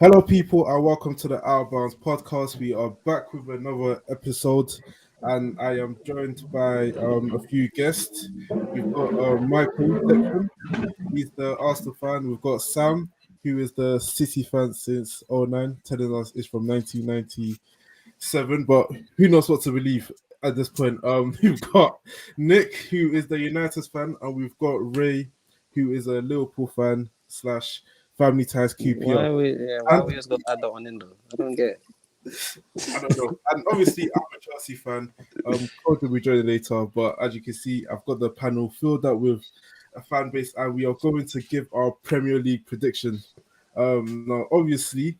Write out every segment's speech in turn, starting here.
Hello, people, and welcome to the Outbounds podcast. We are back with another episode, and I am joined by a few guests. We've got Michael Declan, he's the Arsenal fan. We've got Sam, who is the City fan since '09, telling us it's from 1997, but who knows what to believe at this point. We've got Nick, who is the United fan, and we've got Ray, who is a Liverpool fan slash Family Ties QPR. Why we just got to add that one in though? I don't get it. I don't know. And obviously, I'm a Chelsea fan. Code will be joining later, but as you can see, I've got the panel filled up with a fan base, and we are going to give our Premier League prediction. Now, obviously,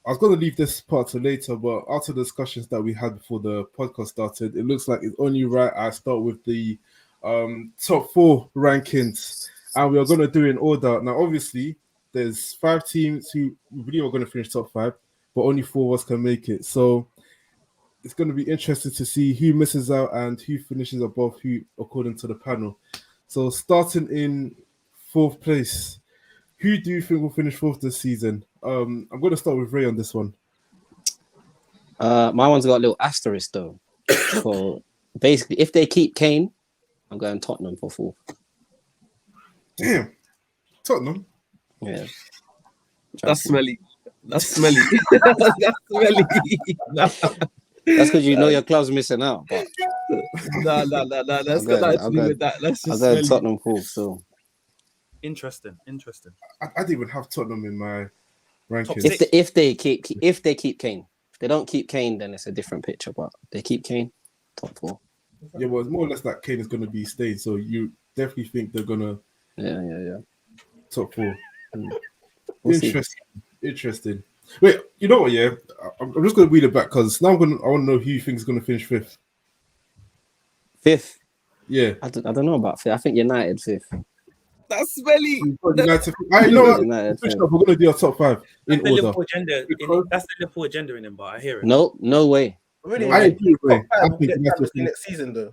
I was going to leave this part to later, but after the discussions that we had before the podcast started, it looks like it's only right I start with the top four rankings, and we are going to do it in order. Now, obviously, there's 5 teams who we believe are going to finish top 5, but only 4 of us can make it. So it's going to be interesting to see who misses out and who finishes above who, according to the panel. So starting in 4th place, who do you think will finish 4th this season? I'm going to start with Ray on this one. My one's got a little asterisk though. So basically, if they keep Kane, I'm going Tottenham for 4th. Damn, Tottenham. Yeah, that's smelly. That's smelly. That's smelly. That's because you know your club's missing out. But no. Let's got nothing to do with that. Let's just. I'll go Tottenham 4th. So interesting. I didn't even have Tottenham in my rankings. If they keep Kane, if they don't keep Kane, then it's a different picture. But they keep Kane, top 4. Yeah, well, it's more or less that Kane is going to be staying. So you definitely think they're gonna. Yeah. Top 4. We'll Interesting. Wait, you know what? Yeah, I'm just going to read it back because now I want to know who you think is going to finish 5th. 5th. Yeah, I don't know about 5th. I think United 5th. That's smelly. United. You know what? We're going to do our top 5 in order. That's the Liverpool agenda in him, but I hear it. No way. Really, I agree with Ray. I think Champions League next season though.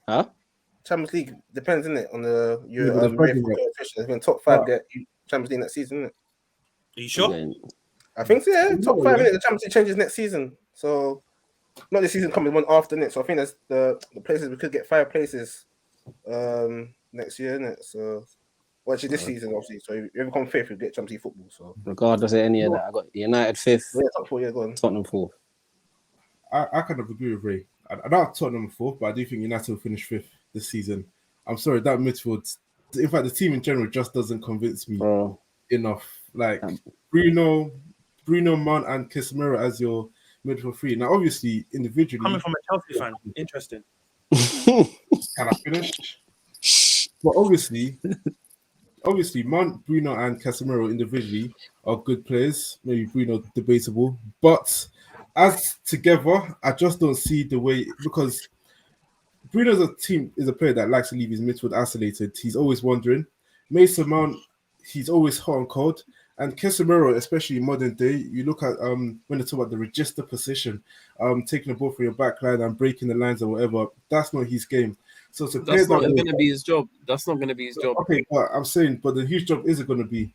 Huh? Champions League depends, isn't it, on the coefficient. It's been top 5 get Champions League next season, isn't it? Are you sure? Yeah. I think so. Yeah, top 5 in it. The Champions League changes next season, so not this season coming, one after it. So I think that's the places we could get 5 places next year, isn't it? So well, actually this season, obviously. So if you ever come 5th, you get Champions League football. So regardless of any of that, I got United 5th. Yeah, top 4. Yeah, go on. Tottenham 4th. I kind of agree with Ray. I don't have Tottenham 4th, but I do think United will finish 5th this season. I'm sorry, that midfield. In fact, the team in general just doesn't convince me enough. Like Bruno, Mount, and Casemiro as your midfield 3. Now, obviously, individually, Coming from a Chelsea fan, interesting. Can I finish? But obviously, Mount, Bruno, and Casemiro individually are good players. Maybe Bruno debatable, but as together, I just don't see the way, because Bruno is a player that likes to leave his midfield isolated. He's always wandering. Mason Mount, he's always hot and cold. And Casemiro, especially in modern day, you look at when they talk about the register position, taking the ball from your back line and breaking the lines or whatever, that's not his game. So to play that's not going to be his job. That's not going to be his job. Okay, but I'm saying, but the huge job is it going to be?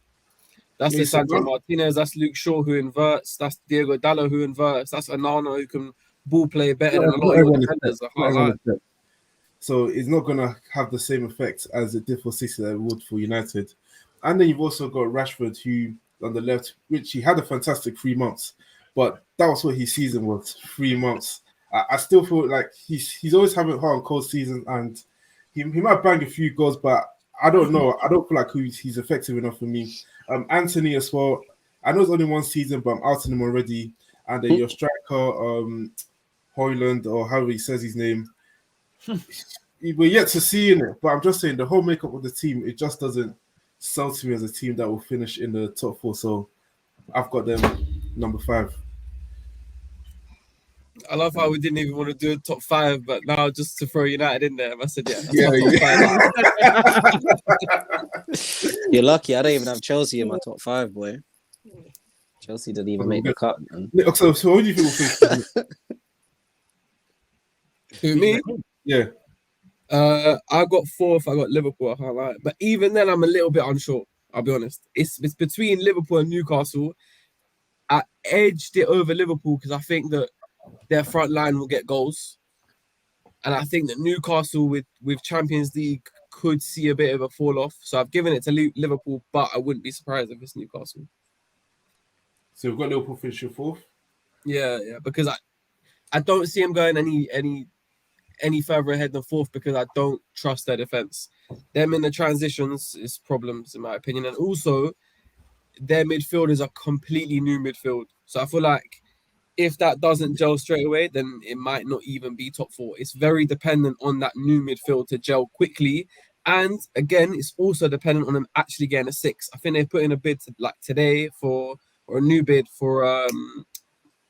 That's Lisandro Martinez, that's Luke Shaw who inverts, that's Diego Dallo who inverts, that's Onana who can ball play better than a lot of defenders. So it's not going to have the same effect as it did for City that it would for United. And then you've also got Rashford, who on the left, which he had a fantastic 3 months, but that was what his season was, 3 months. I still feel like he's always having hot and cold seasons, and he might bang a few goals, but I don't know. I don't feel like he's effective enough for me. Anthony as well. I know it's only 1 season, but I'm out on him already. And then your striker, Hoyland, or however he says his name. We're yet to see in it, but I'm just saying the whole makeup of the team, it just doesn't sell to me as a team that will finish in the top 4. So I've got them number 5. I love how we didn't even want to do a top 5, but now just to throw United in there, I said, that's top 5. You're lucky. I don't even have Chelsea in my top 5, boy. Chelsea didn't even make the cut, man. So what do you think will finish? Who, me? Yeah. I got 4th. I got Liverpool. I can't lie. But even then, I'm a little bit unsure. I'll be honest. It's between Liverpool and Newcastle. I edged it over Liverpool because I think that their front line will get goals. And I think that Newcastle with Champions League could see a bit of a fall off. So I've given it to Liverpool, but I wouldn't be surprised if it's Newcastle. So we've got Liverpool finishing fourth. Yeah, because I don't see him going any further ahead than fourth because I don't trust their defense. Them in the transitions is problems in my opinion, and also their midfield is a completely new midfield. So I feel like if that doesn't gel straight away, then it might not even be top four. It's very dependent on that new midfield to gel quickly. And again, it's also dependent on them actually getting a 6. I think they put in a bid like today or a new bid for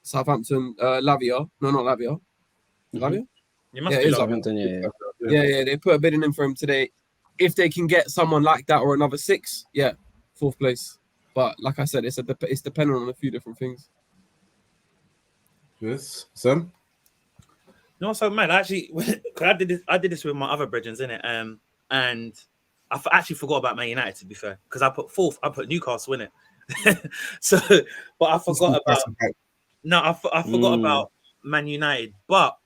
Southampton, Lavia. No, not Lavia. Lavia? You must Yeah, be it is Southampton, Yeah, they put a bid in for him today. If they can get someone like that or another 6, yeah, fourth place. But like I said, it's dependent on a few different things. Yes, Sam. No, so mad. Actually, cause I did this with my other brethren, innit? And I actually forgot about Man United. To be fair, because I put fourth, I put Newcastle in it. So, but I forgot about. No, I forgot about Man United. But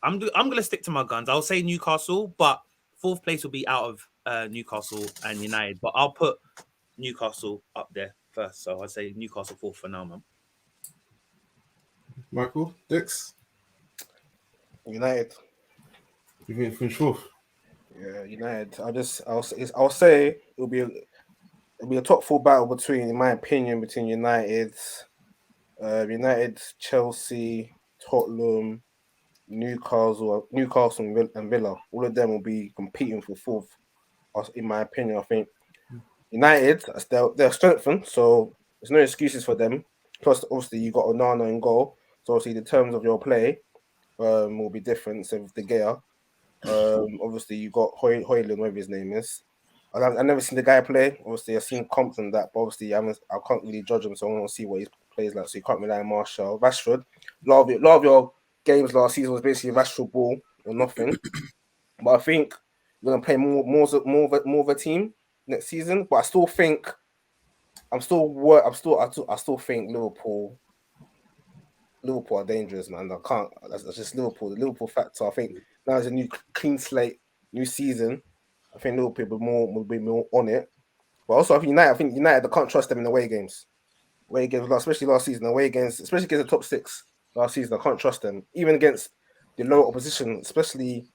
I'm gonna stick to my guns. I'll say Newcastle, but fourth place will be out of Newcastle and United. But I'll put Newcastle up there first. So I'll say Newcastle fourth for now, man. Michael, Dix. United. You think finish fourth? Yeah, United. I'll say it'll be a top 4 battle between, in my opinion, between United, Chelsea, Tottenham, Newcastle, and Villa. All of them will be competing for fourth. In my opinion, I think United, they're strengthened, so there's no excuses for them. Plus, obviously, you got Onana in goal, so obviously the terms of your play will be different. So with De Gea, obviously you got Højlund, whatever his name is. I've never seen the guy play. Obviously, I've seen comps and that, but obviously I can't really judge him, so I want to see what he plays like. So you can't rely on Martial. Rashford, a lot of your games last season was basically Rashford ball or nothing. But I think we're gonna play more of a team next season. But I still think I still think Liverpool are dangerous, man. I can't. That's just Liverpool. The Liverpool factor. I think now it's a new clean slate, new season. I think Liverpool will be more on it. But also, I think United, I can't trust them in away games. Away games, especially last season. Away games, especially against the top 6 last season, I can't trust them. Even against the lower opposition, especially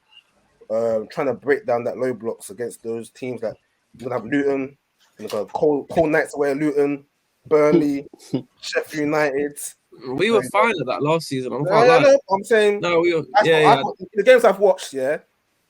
trying to break down that low blocks against those teams that you're gonna have Luton, you're gonna cold nights away at Luton, Burnley, Sheffield United. We were fine at that last season. I'm saying no, we were. The games I've watched,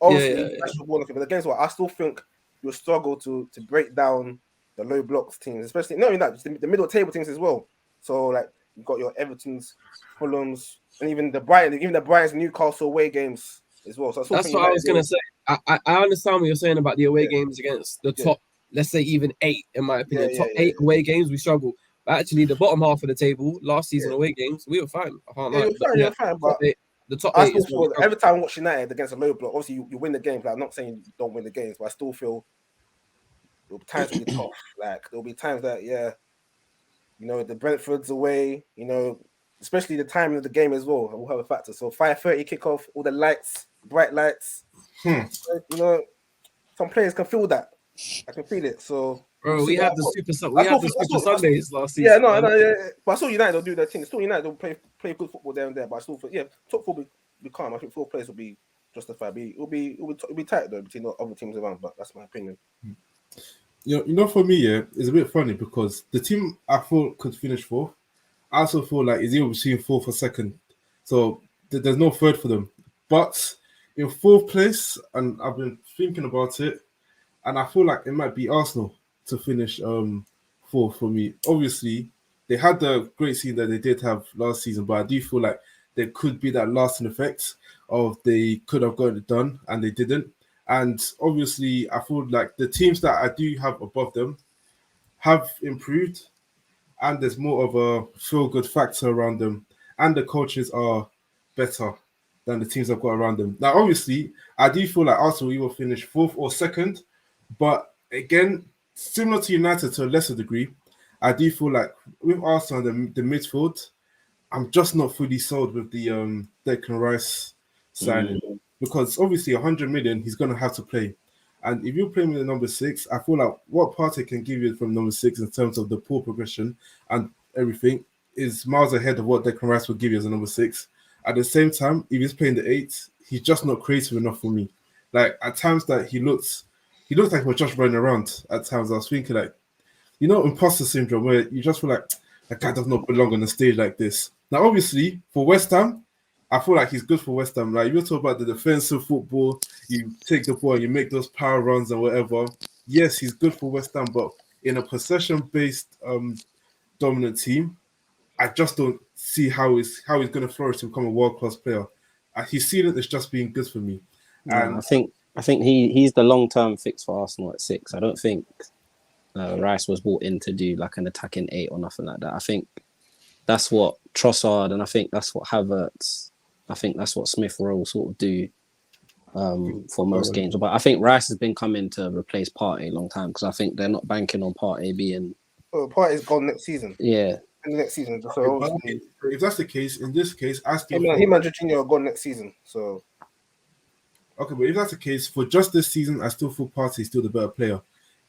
obviously, yeah. But the games where I still think you'll struggle to break down the low blocks teams, especially not even that, just the middle table teams as well. So like you've got your Everton's, Fulham's, and even the Brighton's Newcastle away games as well. So that's what I was gonna say. I understand what you're saying about the away games against the top, let's say even 8, in my opinion. Top 8 away games, we struggle. But actually, the bottom half of the table, last season away games, we were fine. I can't lie. You're fine, but the top 8 is every time I watch United against a low block, obviously you win the games. Like, I'm not saying you don't win the games, but I still feel there'll be times will be tough. Like there'll be times that the Brentford's away, especially the timing of the game as well will have a factor. So 5:30 kickoff, all the lights, bright lights. Some players can feel that. I can feel it. So bro, we had the Super Sundays last season. But I saw United will do their thing. Still United will play good football there and there. But I still feel, top 4 will be calm. I think 4 players will be justified. It'll be tight though between the other teams around. But that's my opinion. For me, it's a bit funny because the team I thought could finish 4th, I also feel like it's either between 4th or 2nd. So there's no third for them. But in 4th place, and I've been thinking about it, and I feel like it might be Arsenal to finish 4th for me. Obviously, they had the great season that they did have last season, but I do feel like there could be that lasting effect of they could have got it done and they didn't. And obviously, I feel like the teams that I do have above them have improved, and there's more of a feel-good factor around them, and the coaches are better than the teams I've got around them. Now, obviously, I do feel like Arsenal will finish 4th or 2nd, but again, similar to United to a lesser degree, I do feel like with Arsenal, the midfield, I'm just not fully sold with the Declan Rice signing because obviously 100 million he's gonna have to play, and if you play him in the number 6, I feel like what Partey can give you from number 6 in terms of the ball progression and everything is miles ahead of what Declan Rice will give you as a number 6. At the same time, if he's playing the 8, he's just not creative enough for me. Like at times that he looks like he was just running around. At times I was thinking like, imposter syndrome where you just feel like that guy does not belong on the stage like this. Now, obviously, for West Ham, I feel like he's good for West Ham. Like, you talk about the defensive football, you take the ball and you make those power runs and whatever. Yes, he's good for West Ham, but in a possession-based dominant team, I just don't see how he's going to flourish to become a world-class player. His ceiling is just being good for me. And I think he's the long-term fix for Arsenal at 6. I don't think Rice was brought in to do like an attacking 8 or nothing like that. I think that's what Trossard and I think that's what Havertz, I think that's what Smith Rowe sort of do for most games. But I think Rice has been coming to replace Partey a long time because I think they're not banking on Partey being. Oh, Partey's gone next season. Yeah. In the next season. So if that's the case, in this case, I still him and Jorginho are gone next season. So okay, but if that's the case, for just this season, I still feel Partey is still the better player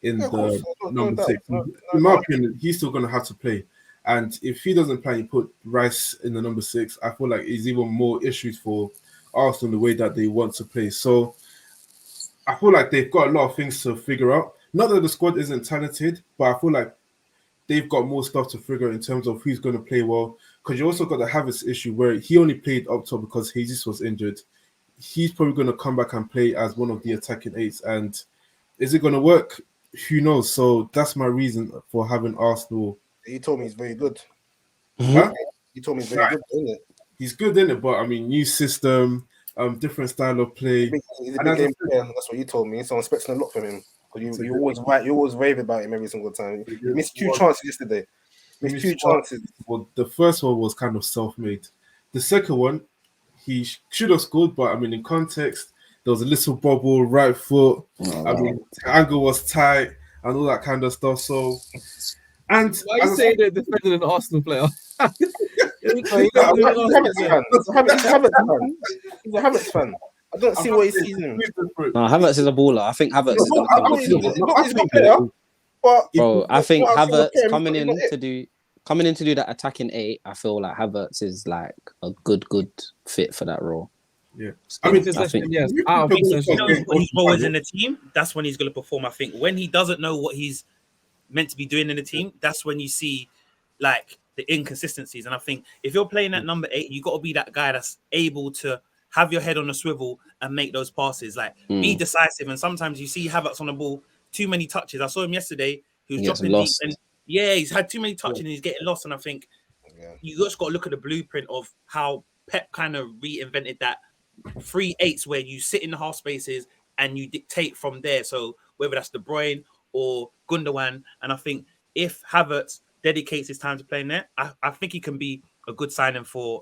in the number 6. In my opinion, he's still going to have to play. And if he doesn't play, you put Rice in the number 6, I feel like it's even more issues for Arsenal the way that they want to play. So I feel like they've got a lot of things to figure out. Not that the squad isn't talented, but I feel like they've got more stuff to figure out in terms of who's going to play well. Because you also got the Havertz issue where he only played up top because Jesus was injured. He's probably going to come back and play as one of the attacking 8s. And is it going to work? Who knows? So that's my reason for having Arsenal. He told me he's very good. Huh? He told me he's very good, isn't it? He's good in it, but I mean, new system, different style of play. He's a big game player. That's what you told me. So I'm expecting a lot from him. You always rave about him every single time. He missed 2 chances yesterday. Missed 2 chances. Well, the first one was kind of self-made. The second one, he should have scored, but I mean, in context, there was a little bubble, right foot. I mean, the angle was tight and all that kind of stuff. So, and why are you saying they're defending an Arsenal player? He's a Havertz fan. I don't see what he's seeing. No, Havertz is a baller. I think Havertz is going he's a good player. But bro, I think Havertz coming in to do that attacking 8. I feel like Havertz is like a good fit for that role. Yeah, I mean, I think yes. When his role is in the team, that's when he's going to perform. I think when he doesn't know what he's meant to be doing in the team, that's when you see like the inconsistencies. And I think if you're playing at number 8, you got to be that guy that's able to have your head on a swivel and make those passes, like be decisive. And sometimes you see Havertz on the ball, too many touches. I saw him yesterday. He was dropping deep, and he's had too many touches and he's getting lost. And I think you just got to look at the blueprint of how Pep kind of reinvented that 3-8s where you sit in the half spaces and you dictate from there. So whether that's De Bruyne or Gundogan, and I think if Havertz dedicates his time to playing there, I think he can be a good signing for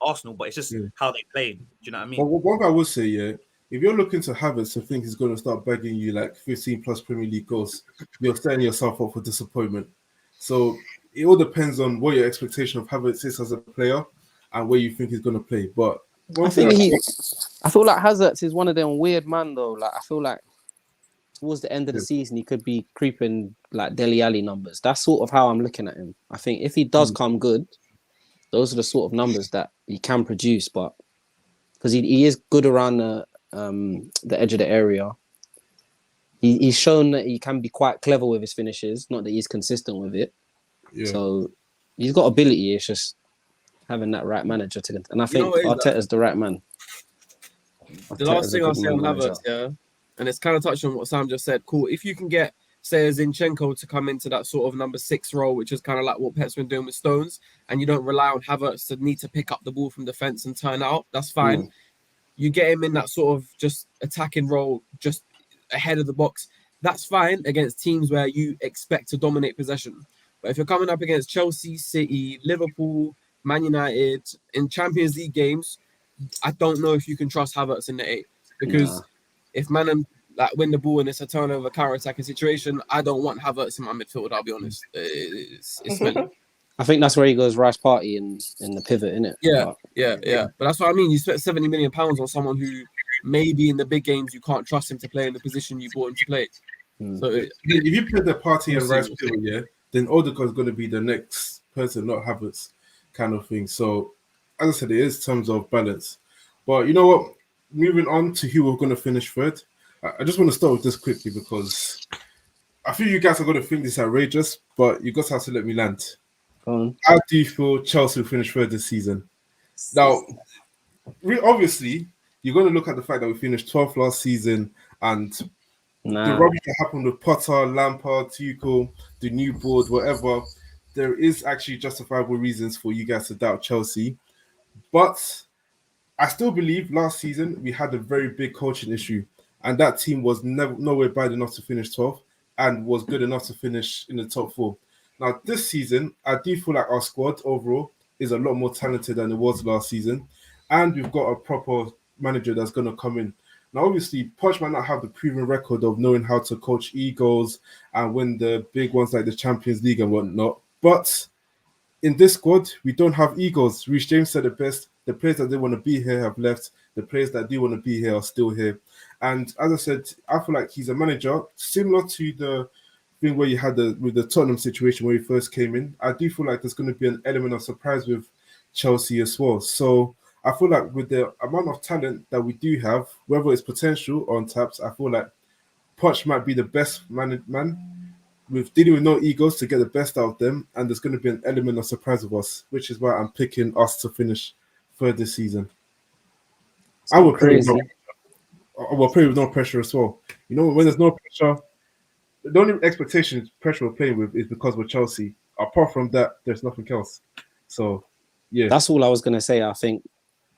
Arsenal, but it's just how they play. Do you know what I mean? Well, one thing I would say, if you're looking to Havertz and think he's going to start bagging you like 15 plus Premier League goals, you're setting yourself up for disappointment. So it all depends on what your expectation of Havertz is as a player and where you think he's going to play. But I feel like Havertz is one of them weird man though. Like I feel like towards the end of the season, he could be creeping like Dele Alli numbers. That's sort of how I'm looking at him. I think if he does come good, those are the sort of numbers that he can produce. But because he is good around the edge of the area, he's shown that he can be quite clever with his finishes. Not that he's consistent with it. Yeah. So he's got ability. It's just having that right manager to, and I think Arteta's the right man. The last thing I'll say on Havertz, and it's kind of touching on what Sam just said. Cool. If you can get, say, a Zinchenko to come into that sort of number 6 role, which is kind of like what Pep's been doing with Stones, and you don't rely on Havertz to need to pick up the ball from defense and turn out, that's fine. You get him in that sort of just attacking role, just ahead of the box. That's fine against teams where you expect to dominate possession. But if you're coming up against Chelsea, City, Liverpool, Man United in Champions League games, I don't know if you can trust Havertz in the 8 because if Man like win the ball and it's a turnover, counter-attacking situation, I don't want Havertz in my midfield. I'll be honest, it's smelly. I think that's where he goes Rice Party in the pivot, innit? Yeah. But that's what I mean. You spent £70 million on someone who maybe in the big games you can't trust him to play in the position you bought him to play. So if you put the Party and Rice pivot, yeah, then Odegaard's going to be the next person, not Havertz, kind of thing. So, as I said, it is terms of balance. But you know what? Moving on to who we're going to finish third. I just want to start with this quickly because I feel you guys are going to think this is outrageous, but you guys have to let me land. How do you feel Chelsea will finish third this season? Now, obviously, you're going to look at the fact that we finished 12th last season and the rubbish that happened with Potter, Lampard, Tuchel, the new board, whatever. There is actually justifiable reasons for you guys to doubt Chelsea. But I still believe last season we had a very big coaching issue and that team was nowhere bad enough to finish 12th and was good enough to finish in the top 4. Now, this season, I do feel like our squad overall is a lot more talented than it was last season. And we've got a proper manager that's going to come in. Now, obviously, Poch might not have the proven record of knowing how to coach egos and win the big ones like the Champions League and whatnot. But in this squad, we don't have egos. Reece James said it best. The players that didn't want to be here have left. The players that do want to be here are still here. And as I said, I feel like he's a manager similar to the thing where you had with the Tottenham situation where he first came in. I do feel like there's going to be an element of surprise with Chelsea as well. So I feel like with the amount of talent that we do have, whether it's potential or untapped, I feel like Poch might be the best man with dealing with no egos to get the best out of them. And there's going to be an element of surprise with us, which is why I'm picking us to finish third this season. I will play with no pressure as well. You know, when there's no pressure, the only expectation pressure we're playing with is because we're Chelsea. Apart from that, there's nothing else. So, yeah. That's all I was going to say. I think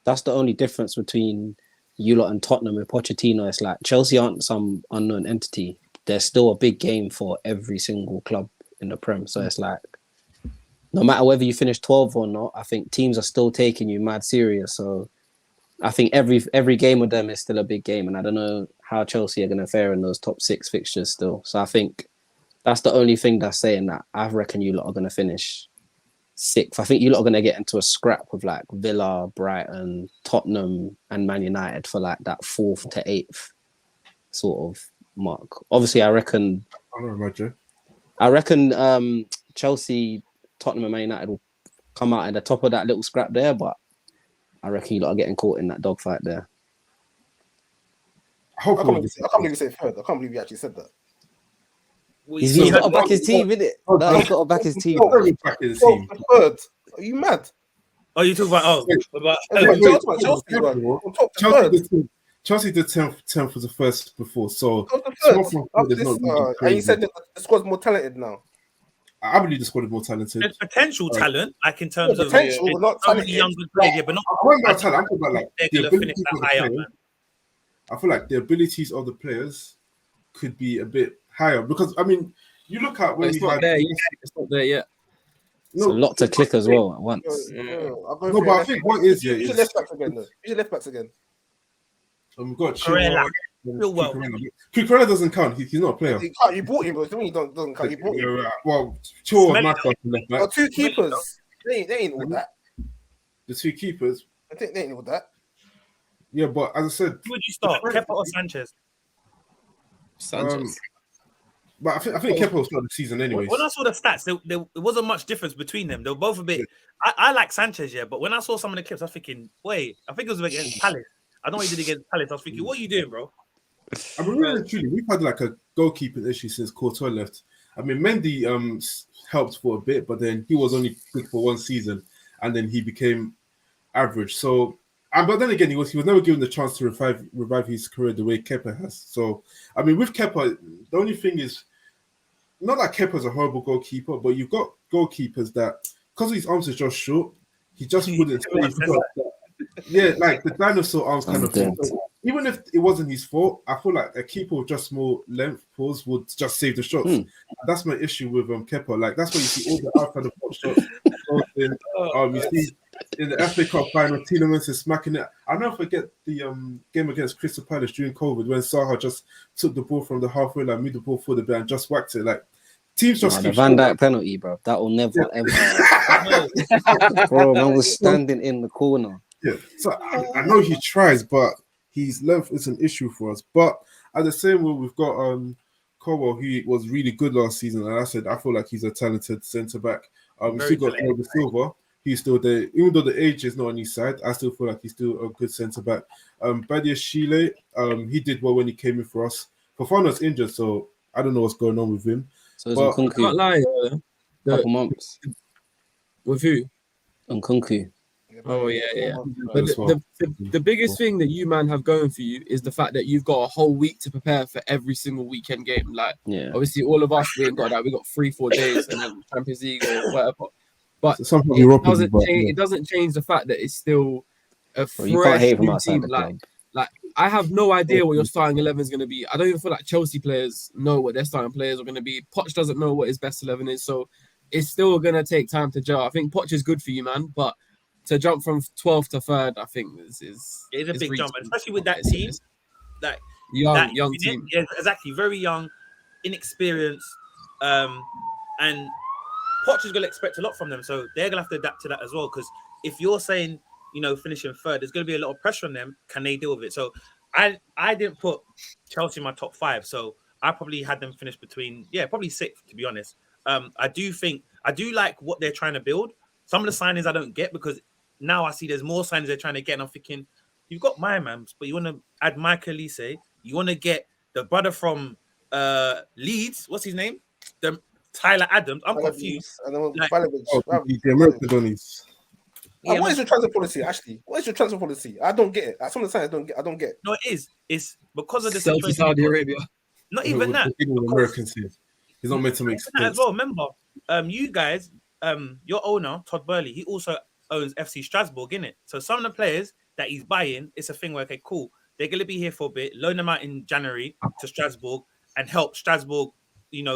that's the only difference between you lot and Tottenham with Pochettino. It's like Chelsea aren't some unknown entity. There's still a big game for every single club in the Prem. So it's like, no matter whether you finish 12th or not, I think teams are still taking you mad serious. So I think every game with them is still a big game. And I don't know how Chelsea are going to fare in those top 6 fixtures still. So I think that's the only thing that's saying that I reckon you lot are going to finish 6th. I think you lot are going to get into a scrap with like Villa, Brighton, Tottenham and Man United for like that 4th to 8th sort of mark. Obviously, I reckon Chelsea, Tottenham and Man United will come out at the top of that little scrap there, but I reckon you lot are getting caught in that dogfight there. I can't believe you said third. I can't believe you actually said that. He's got to back his team, innit? No, he's got to back his team. Third. Are you mad? Oh, you talk about Chelsea did 10th was the first before, so and you said that the squad's more talented now. I believe the squad is more talented. There's potential talent, like in terms of not so many young good players, but not. I'm talking about like the abilities of the higher, players. I feel like the abilities of the players could be a bit higher because I mean, you look at when it's not there yet. No, it's a lot to click as well at once. No, but I think what is Use your left backs again. Use your left backs again. We've got Cucurella doesn't count. He's not a player. You bought him, but he doesn't count. You bought him. Well, Chua was my first left back. 2 keepers. They ain't all that. The 2 keepers. I think they ain't all that. Yeah, but as I said, who would you start, Kepa or Sanchez? But I think Kepa will start the season anyways. When I saw the stats, there wasn't much difference between them. They were both a bit. I like Sanchez, yeah, but when I saw some of the clips, I was thinking, wait, I think it was against Palace. I know he did against Palace. I was thinking, what are you doing, bro? I mean, really, truly, we've had like a goalkeeping issue since Courtois left. I mean, Mendy helped for a bit, but then he was only good for 1 season, and then he became average. So, but then again, he was never given the chance to revive his career the way Kepa has. So, I mean, with Kepa, the only thing is not that Kepa's a horrible goalkeeper, but you've got goalkeepers that because his arms are just short, he just wouldn't. Yeah, like the dinosaur arms kind of thing. So even if it wasn't his fault, I feel like a keeper with just more length pause would just save the shots. That's my issue with Kepa. Like that's why you see all the outside of box shots. You see in the FA Cup final, Tielemans is smacking it. I'll never forget the game against Crystal Palace during COVID when Saha just took the ball from the halfway line, moved the ball for the bit and just whacked it. Like teams just the keep Van showing Dijk penalty, bro. That will never ever. No, Bro, man was standing in the corner. Yeah, so I know he tries, but his length is an issue for us. But at the same way, we've got Cowell, who was really good last season, and I said I feel like he's a talented centre back. We Very still got talented. Thiago Silva. He's still there, even though the age is not on his side. I still feel like he's still a good centre back. Badia Shile, he did well when he came in for us. Fofana's injured, so I don't know what's going on with him. So it's But- Can't Nkunku. lie. Couple months. With who? Nkunku. Oh yeah. But But the biggest thing that you man have going for you is the fact that you've got a whole week to prepare for every single weekend game. Like Yeah. obviously all of us we ain't got that. We got 3-4 days and then Champions League or whatever. But sometimes it European, doesn't but, change. yeah. It doesn't change the fact that it's still a Bro, you can't fresh hate from new outside team. the club. Like I have no idea what your starting 11 is going to be. I don't even feel like Chelsea players know what their starting players are going to be. Poch doesn't know what his best 11 is, so it's still going to take time to gel. I think Poch is good for you, man, but to jump from 12th to 3rd, I think is It's a big reaching. jump, especially with that It's- team. it's Like young that unit. team. Yeah, exactly. Very young, inexperienced, and Poch is going to expect a lot from them, so they're going to have to adapt to that as well. Because if you're saying, finishing 3rd, there's going to be a lot of pressure on them. Can they deal with it? So I didn't put Chelsea in my top 5, so I probably had them finish between probably 6th, to be honest. I do like what they're trying to build. Some of the signings I don't get because now I see there's more signings they're trying to get, and I'm thinking, you've got my man, but you want to add Michael Elise, you want to get the brother from Leeds, what's his name? The Tyler Adams. I'm confused. And then Like- the American Donnies. What is your transfer policy, Ashley? What is your transfer policy? I don't get it. Some of the signs I don't get. No, it is. It's because of the Sell to situation. Saudi Arabia. Not even that. Americans here. He's not meant to make That as sense. well. Remember, you guys, your owner Todd Burley, he also owns FC Strasbourg, innit? So some of the players that he's buying, it's a thing where okay, cool, they're gonna be here for a bit, loan them out in January to Strasbourg and help Strasbourg,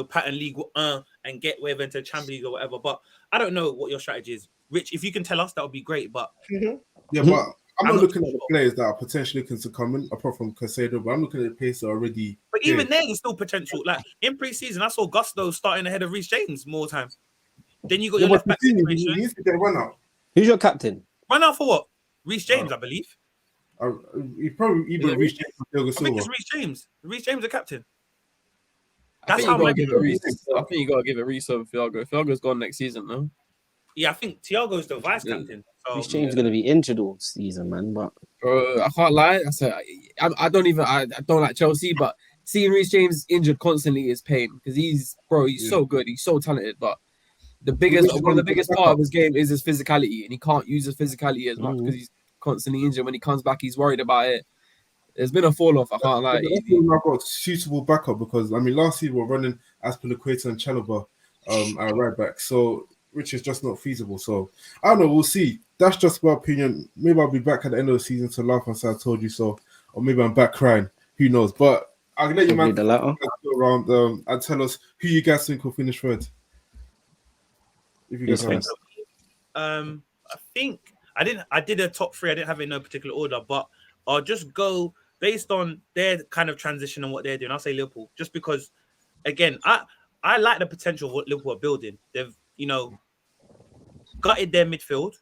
pattern League 1 and get whether into Champions League or whatever. But I don't know what your strategy is, Rich. If you can tell us, that would be great. But Yeah, but I'm not looking at the sure. players that are potentially looking to come in, apart from Casado, but I'm looking at the players that are already. But even there, there's still potential. Like in pre-season, I saw Gusto starting ahead of Reece James more time. Then you got your left back He situation. needs to get a run out. Who's your captain? Run out for what? Reece James, I believe. He probably even reached Thiago I think Silva. it's Reece James. Reece James, the captain. I That's think how you gotta my give it Reece. I think you gotta give it Reece over Thiago. Thiago's gone next season, no? I think Thiago's the vice captain. So Reece James is going to be injured all season, man. But I can't lie. I said I don't like Chelsea, but seeing Reece James injured constantly is pain because he's so good, he's so talented. But one of the biggest part of his game is his physicality, and he can't use his physicality as much because he's constantly injured. When he comes back, he's worried about it. There's been a fall off. I can't lie. I've got suitable backup because last year we were running Aspilicueta and Chalobah at right back, so which is just not feasible. So I don't know. We'll see. That's just my opinion. Maybe I'll be back at the end of the season to laugh and say I told you so, or maybe I'm back crying. Who knows? But I'll let you man the latter. go around and tell us who you guys think will finish 3rd. If you guys have. I think I did a top 3. I didn't have it in no particular order, but I'll just go based on their kind of transition and what they're doing. I'll say Liverpool, just because again, I like the potential of what Liverpool are building. They've gutted their midfield.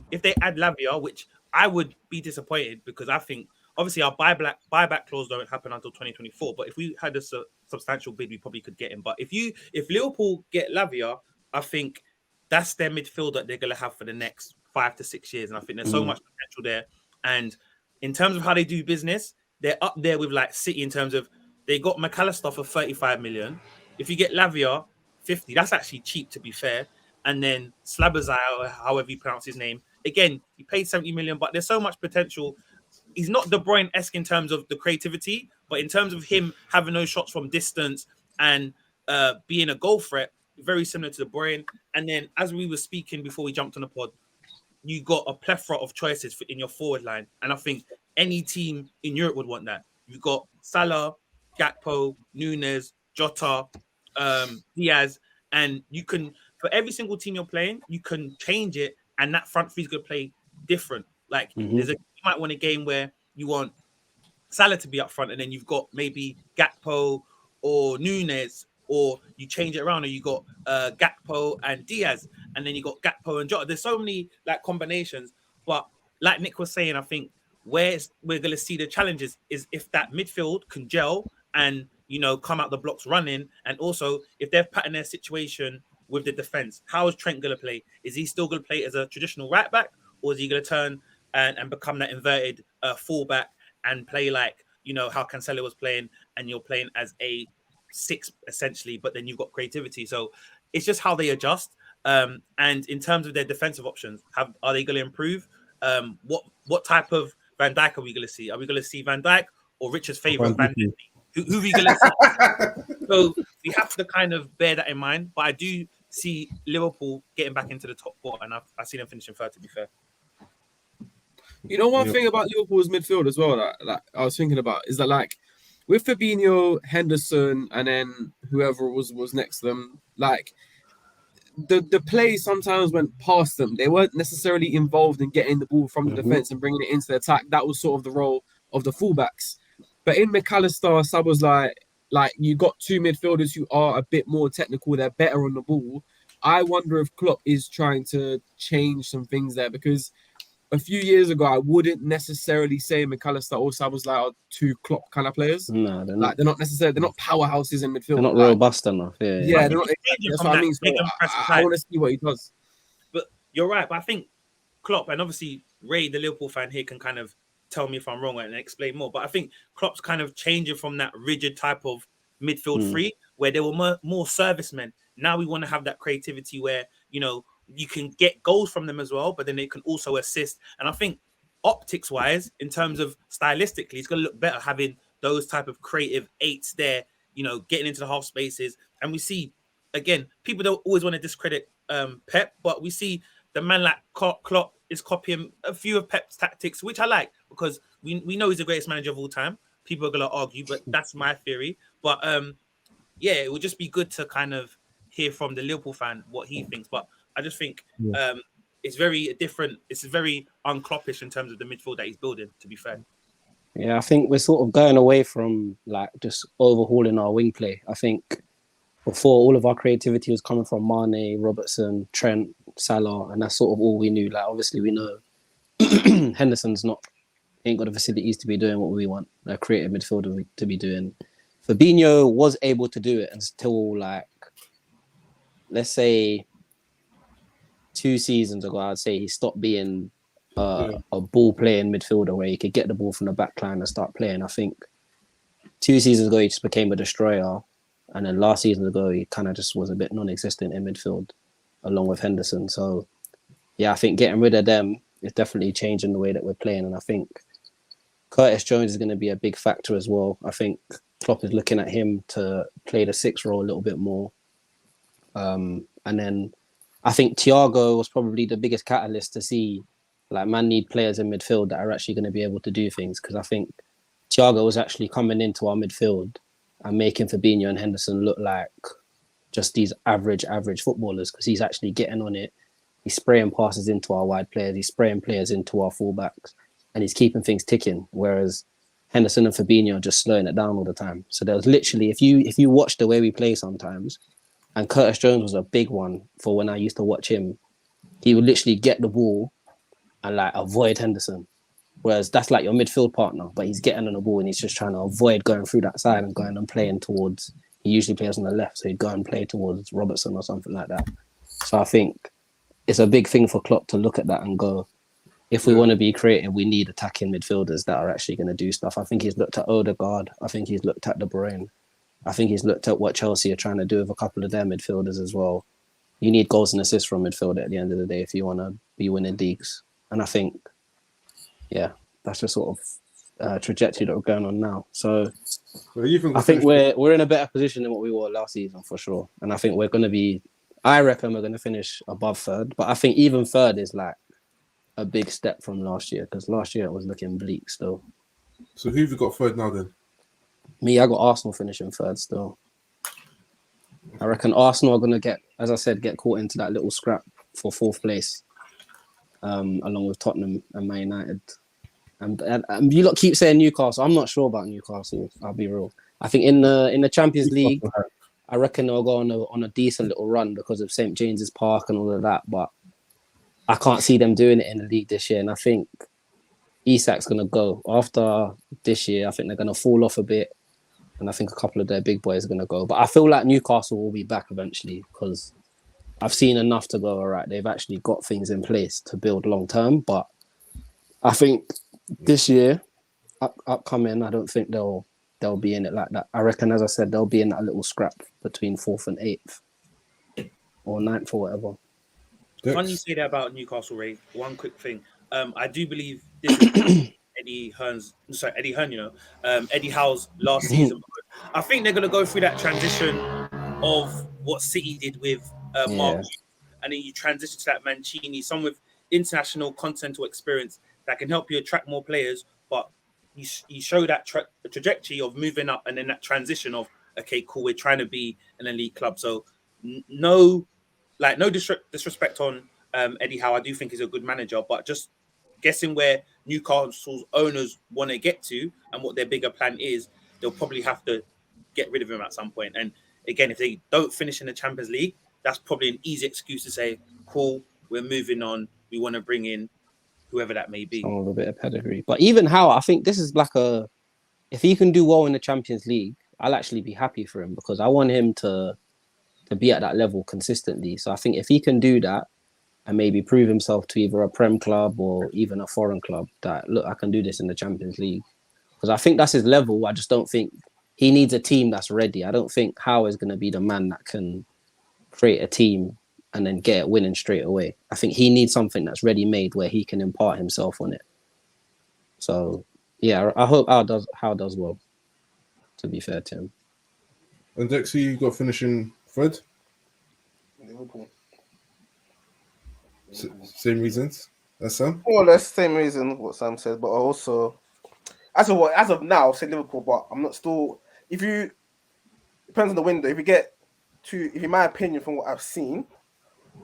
If they add Lavia, which I would be disappointed because I think obviously our buyback clause don't happen until 2024. But if we had a substantial bid, we probably could get him. But if Liverpool get Lavia, I think that's their midfield that they're gonna have for the next 5 to 6 years. And I think there's so much potential there. And in terms of how they do business, they're up there with like City in terms of they got McAllister for 35 million. If you get Lavia, 50, that's actually cheap to be fair. And then Slabazai, or however you pronounce his name, again, he paid 70 million, but there's so much potential. He's not De Bruyne-esque in terms of the creativity, but in terms of him having those shots from distance and being a goal threat, very similar to De Bruyne. And then, as we were speaking before we jumped on the pod, you got a plethora of choices in your forward line. And I think any team in Europe would want that. You've got Salah, Gakpo, Nunes, Jota, Diaz, and you can, for every single team you're playing, you can change it and that front three is going to play different. Like you might want a game where you want Salah to be up front, and then you've got maybe Gakpo or Nunes, or you change it around, or you got Gakpo and Diaz, and then you got Gakpo and Jota. There's so many like combinations, but like Nick was saying, I think where we're going to see the challenges is if that midfield can gel and come out the blocks running, and also if they've patterned their situation with the defense. How is Trent going to play? Is he still going to play as a traditional right back, or is he going to turn and become that inverted fullback and play like how Cancelo was playing, and you're playing as a 6 essentially, but then you've got creativity. So it's just how they adjust. And in terms of their defensive options, are they going to improve? What type of Van Dijk are we going to see? Are we going to see Van Dijk or Richard's favorite Van Dijk? Who are we going to see? So we have to kind of bear that in mind. But I do see Liverpool getting back into the top 4, and I've seen them finishing third, to be fair. One thing about Liverpool's midfield as well that I was thinking about is that, like, with Fabinho, Henderson, and then whoever was next to them, like, the play sometimes went past them. They weren't necessarily involved in getting the ball from the defense and bringing it into the attack. That was sort of the role of the fullbacks. But in McAllister, Sab was like you got 2 midfielders who are a bit more technical. They're better on the ball. I wonder if Klopp is trying to change some things there, because a few years ago, I wouldn't necessarily say McAllister or Szoboszlai are 2 Klopp kind of players. No, they're not. They're not necessarily. They're not powerhouses in midfield. They're not robust enough. Yeah. They're not. That's what I mean. So I want to see what he does. But you're right. But I think Klopp, and obviously Ray, the Liverpool fan here, can kind of tell me if I'm wrong and explain more. But I think Klopp's kind of changing from that rigid type of midfield three, where there were more servicemen. Now we want to have that creativity where you can get goals from them as well, but then they can also assist. And I think optics-wise, in terms of stylistically, it's going to look better having those type of creative 8s there, getting into the half spaces. And we see, again, people don't always want to discredit Pep, but we see the man like Klopp is copying a few of Pep's tactics, which I like, because we know he's the greatest manager of all time. People are going to argue, but that's my theory. But it would just be good to kind of hear from the Liverpool fan what he thinks. But I just think it's very different. It's very un-Kloppish in terms of the midfield that he's building, to be fair. Yeah, I think we're sort of going away from like just overhauling our wing play. I think before, all of our creativity was coming from Mane, Robertson, Trent, Salah, and that's sort of all we knew. Like, obviously we know Henderson's ain't got the facilities to be doing what we want a creative midfielder to be doing. Fabinho was able to do it until, like, let's say 2 seasons ago, I'd say he stopped being a ball playing midfielder where he could get the ball from the back line and start playing. I think 2 seasons ago, he just became a destroyer. And then last season ago, he kind of just was a bit non-existent in midfield along with Henderson. So, yeah, I think getting rid of them is definitely changing the way that we're playing. And I think Curtis Jones is going to be a big factor as well. I think Klopp is looking at him to play the 6 role a little bit more. And then I think Thiago was probably the biggest catalyst to see, like, man need players in midfield that are actually going to be able to do things. Because I think Thiago was actually coming into our midfield and making Fabinho and Henderson look like just these average footballers, because he's actually getting on it. He's spraying passes into our wide players. He's spraying players into our fullbacks, and he's keeping things ticking. Whereas Henderson and Fabinho are just slowing it down all the time. So there was literally, if you watch the way we play sometimes, and Curtis Jones was a big one for when I used to watch him, he would literally get the ball and like avoid Henderson. Whereas that's like your midfield partner, but he's getting on the ball and he's just trying to avoid going through that side and going and playing towards, he usually plays on the left, so he'd go and play towards Robertson or something like that. So I think it's a big thing for Klopp to look at that and go, if we want to be creative, we need attacking midfielders that are actually going to do stuff. I think he's looked at Odegaard. I think he's looked at De Bruyne. I think he's looked at what Chelsea are trying to do with a couple of their midfielders as well. You need goals and assists from midfield at the end of the day if you want to be winning leagues. And I think, yeah, that's the sort of trajectory that we're going on now. So I think we're in a better position than what we were last season for sure. And I think we're going to be, I reckon we're going to finish above third. But I think even third is like a big step from last year, because last year it was looking bleak still. So who have you got third now then? Me, I got Arsenal finishing third still. I reckon Arsenal are going to get, as I said, get caught into that little scrap for 4th place. along with Tottenham and Man United. And you lot keep saying Newcastle. I'm not sure about Newcastle. I'll be real. I think in the Champions League, I reckon they'll go on a decent little run because of St James's Park and all of that. But I can't see them doing it in the league this year. And I think Isak's going to go after this year. I think they're going to fall off a bit. And I think a couple of their big boys are going to go. But I feel like Newcastle will be back eventually because I've seen enough to go, all right, they've actually got things in place to build long term. But I think this year, upcoming, I don't think they'll be in it like that. I reckon, as I said, they'll be in that little scrap between 4th and 8th or 9th or whatever. Funny you say that about Newcastle, Ray. One quick thing. I do believe this is Eddie Hearn, Eddie Howe's last season. I think they're going to go through that transition of what City did with Mark, and then you transition to that Mancini, someone with international continental experience that can help you attract more players, but you show that trajectory of moving up and then that transition of, okay, cool, we're trying to be an elite club. So no disrespect on Eddie Howe. I do think he's a good manager, but just guessing where Newcastle's owners want to get to and what their bigger plan is, they'll probably have to get rid of him at some point. And again, if they don't finish in the Champions League, that's probably an easy excuse to say, cool, we're moving on. We want to bring in whoever that may be. A bit of pedigree. But even Howe, I think this is like if he can do well in the Champions League, I'll actually be happy for him because I want him to be at that level consistently. So I think if he can do that and maybe prove himself to either a Prem club or even a foreign club that, look, I can do this in the Champions League. Because I think that's his level. I just don't think he needs a team that's ready. I don't think Howe is going to be the man that can create a team and then get it winning straight away. I think he needs something that's ready-made where he can impart himself on it. So, yeah, I hope Howe does well, to be fair to him. And Dexy, you got finishing third? Liverpool. Same reasons as Sam? More or less same reason what Sam said, but also as of now, I'll say Liverpool, but I'm not still. Depends on the window. If you get two, in my opinion, from what I've seen,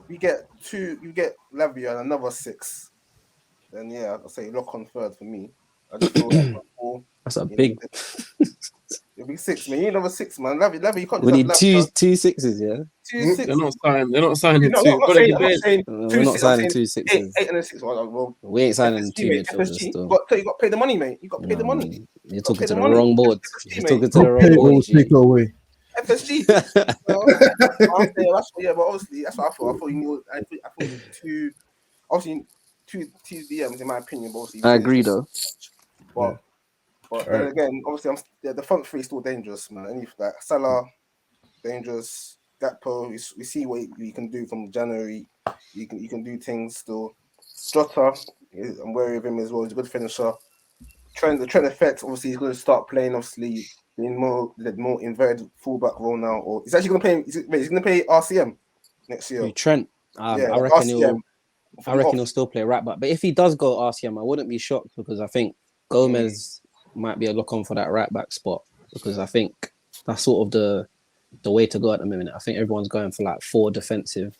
you get Lavia and another 6. Then yeah, I'll say lock on third for me. I just feel like Liverpool, that's a big. It'll be 6, man. You need another 6, man. Lavia, you can't. We need two sixes, yeah. 2 6. They're not signing No, two. We're not signing 2 6s. 8 and a 6. Well, we ain't signing FSG, 2 midfielders still. You got to pay the money, mate. You got to pay the money. You're talking to the wrong board. FSG, You're talking mate. to the wrong board. Take it away. FSG. But obviously that's what I thought. I thought you knew. I thought two DMs in my opinion. But obviously, I agree though. But then again, obviously, the front three is still dangerous, man. And if like Salah, dangerous. Gakpo, we see what you can do from January. You can do things still. Jota, I'm wary of him as well. He's a good finisher. The trend effect, obviously, he's going to start playing. Obviously, in more inverted fullback role now. Or he's actually going to pay. He's going to pay RCM next year. Trent, I reckon he'll still play right back. But if he does go RCM, I wouldn't be shocked because I think Gomez might be a look on for that right back spot because I think that's sort of the way to go at the minute. I think everyone's going for like 4 defensive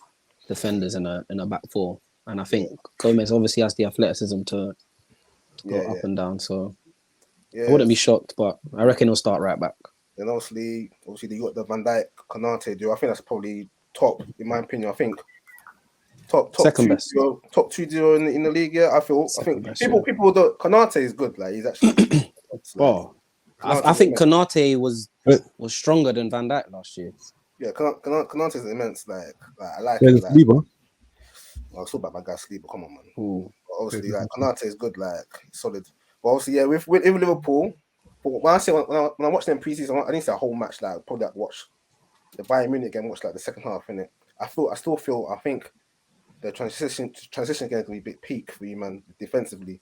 defenders in a back 4, and I think Gomez obviously has the athleticism to go up and down. So I wouldn't be shocked, but I reckon he'll start right back. And obviously you got the Van Dijk Konate duo. I think that's probably top in my opinion. I think top second 2 best. duo, top 2 duo in the league. Yeah, I think best, people don't. Konate is good. Like he's actually. I think Konate was stronger than Van Dijk last year. Yeah, Konate is immense. Like I like Yeah, it. Like, I'll talk about my guy Sleeper. Come on, man. Obviously, like Konate is good. Like solid. But obviously, yeah, with Liverpool. But when I watched them preseason, I didn't see a whole match. Like probably like watch the Bayern Munich game. Watch like the second half in it. I think the transition game is gonna be a bit peak for you, man. Defensively,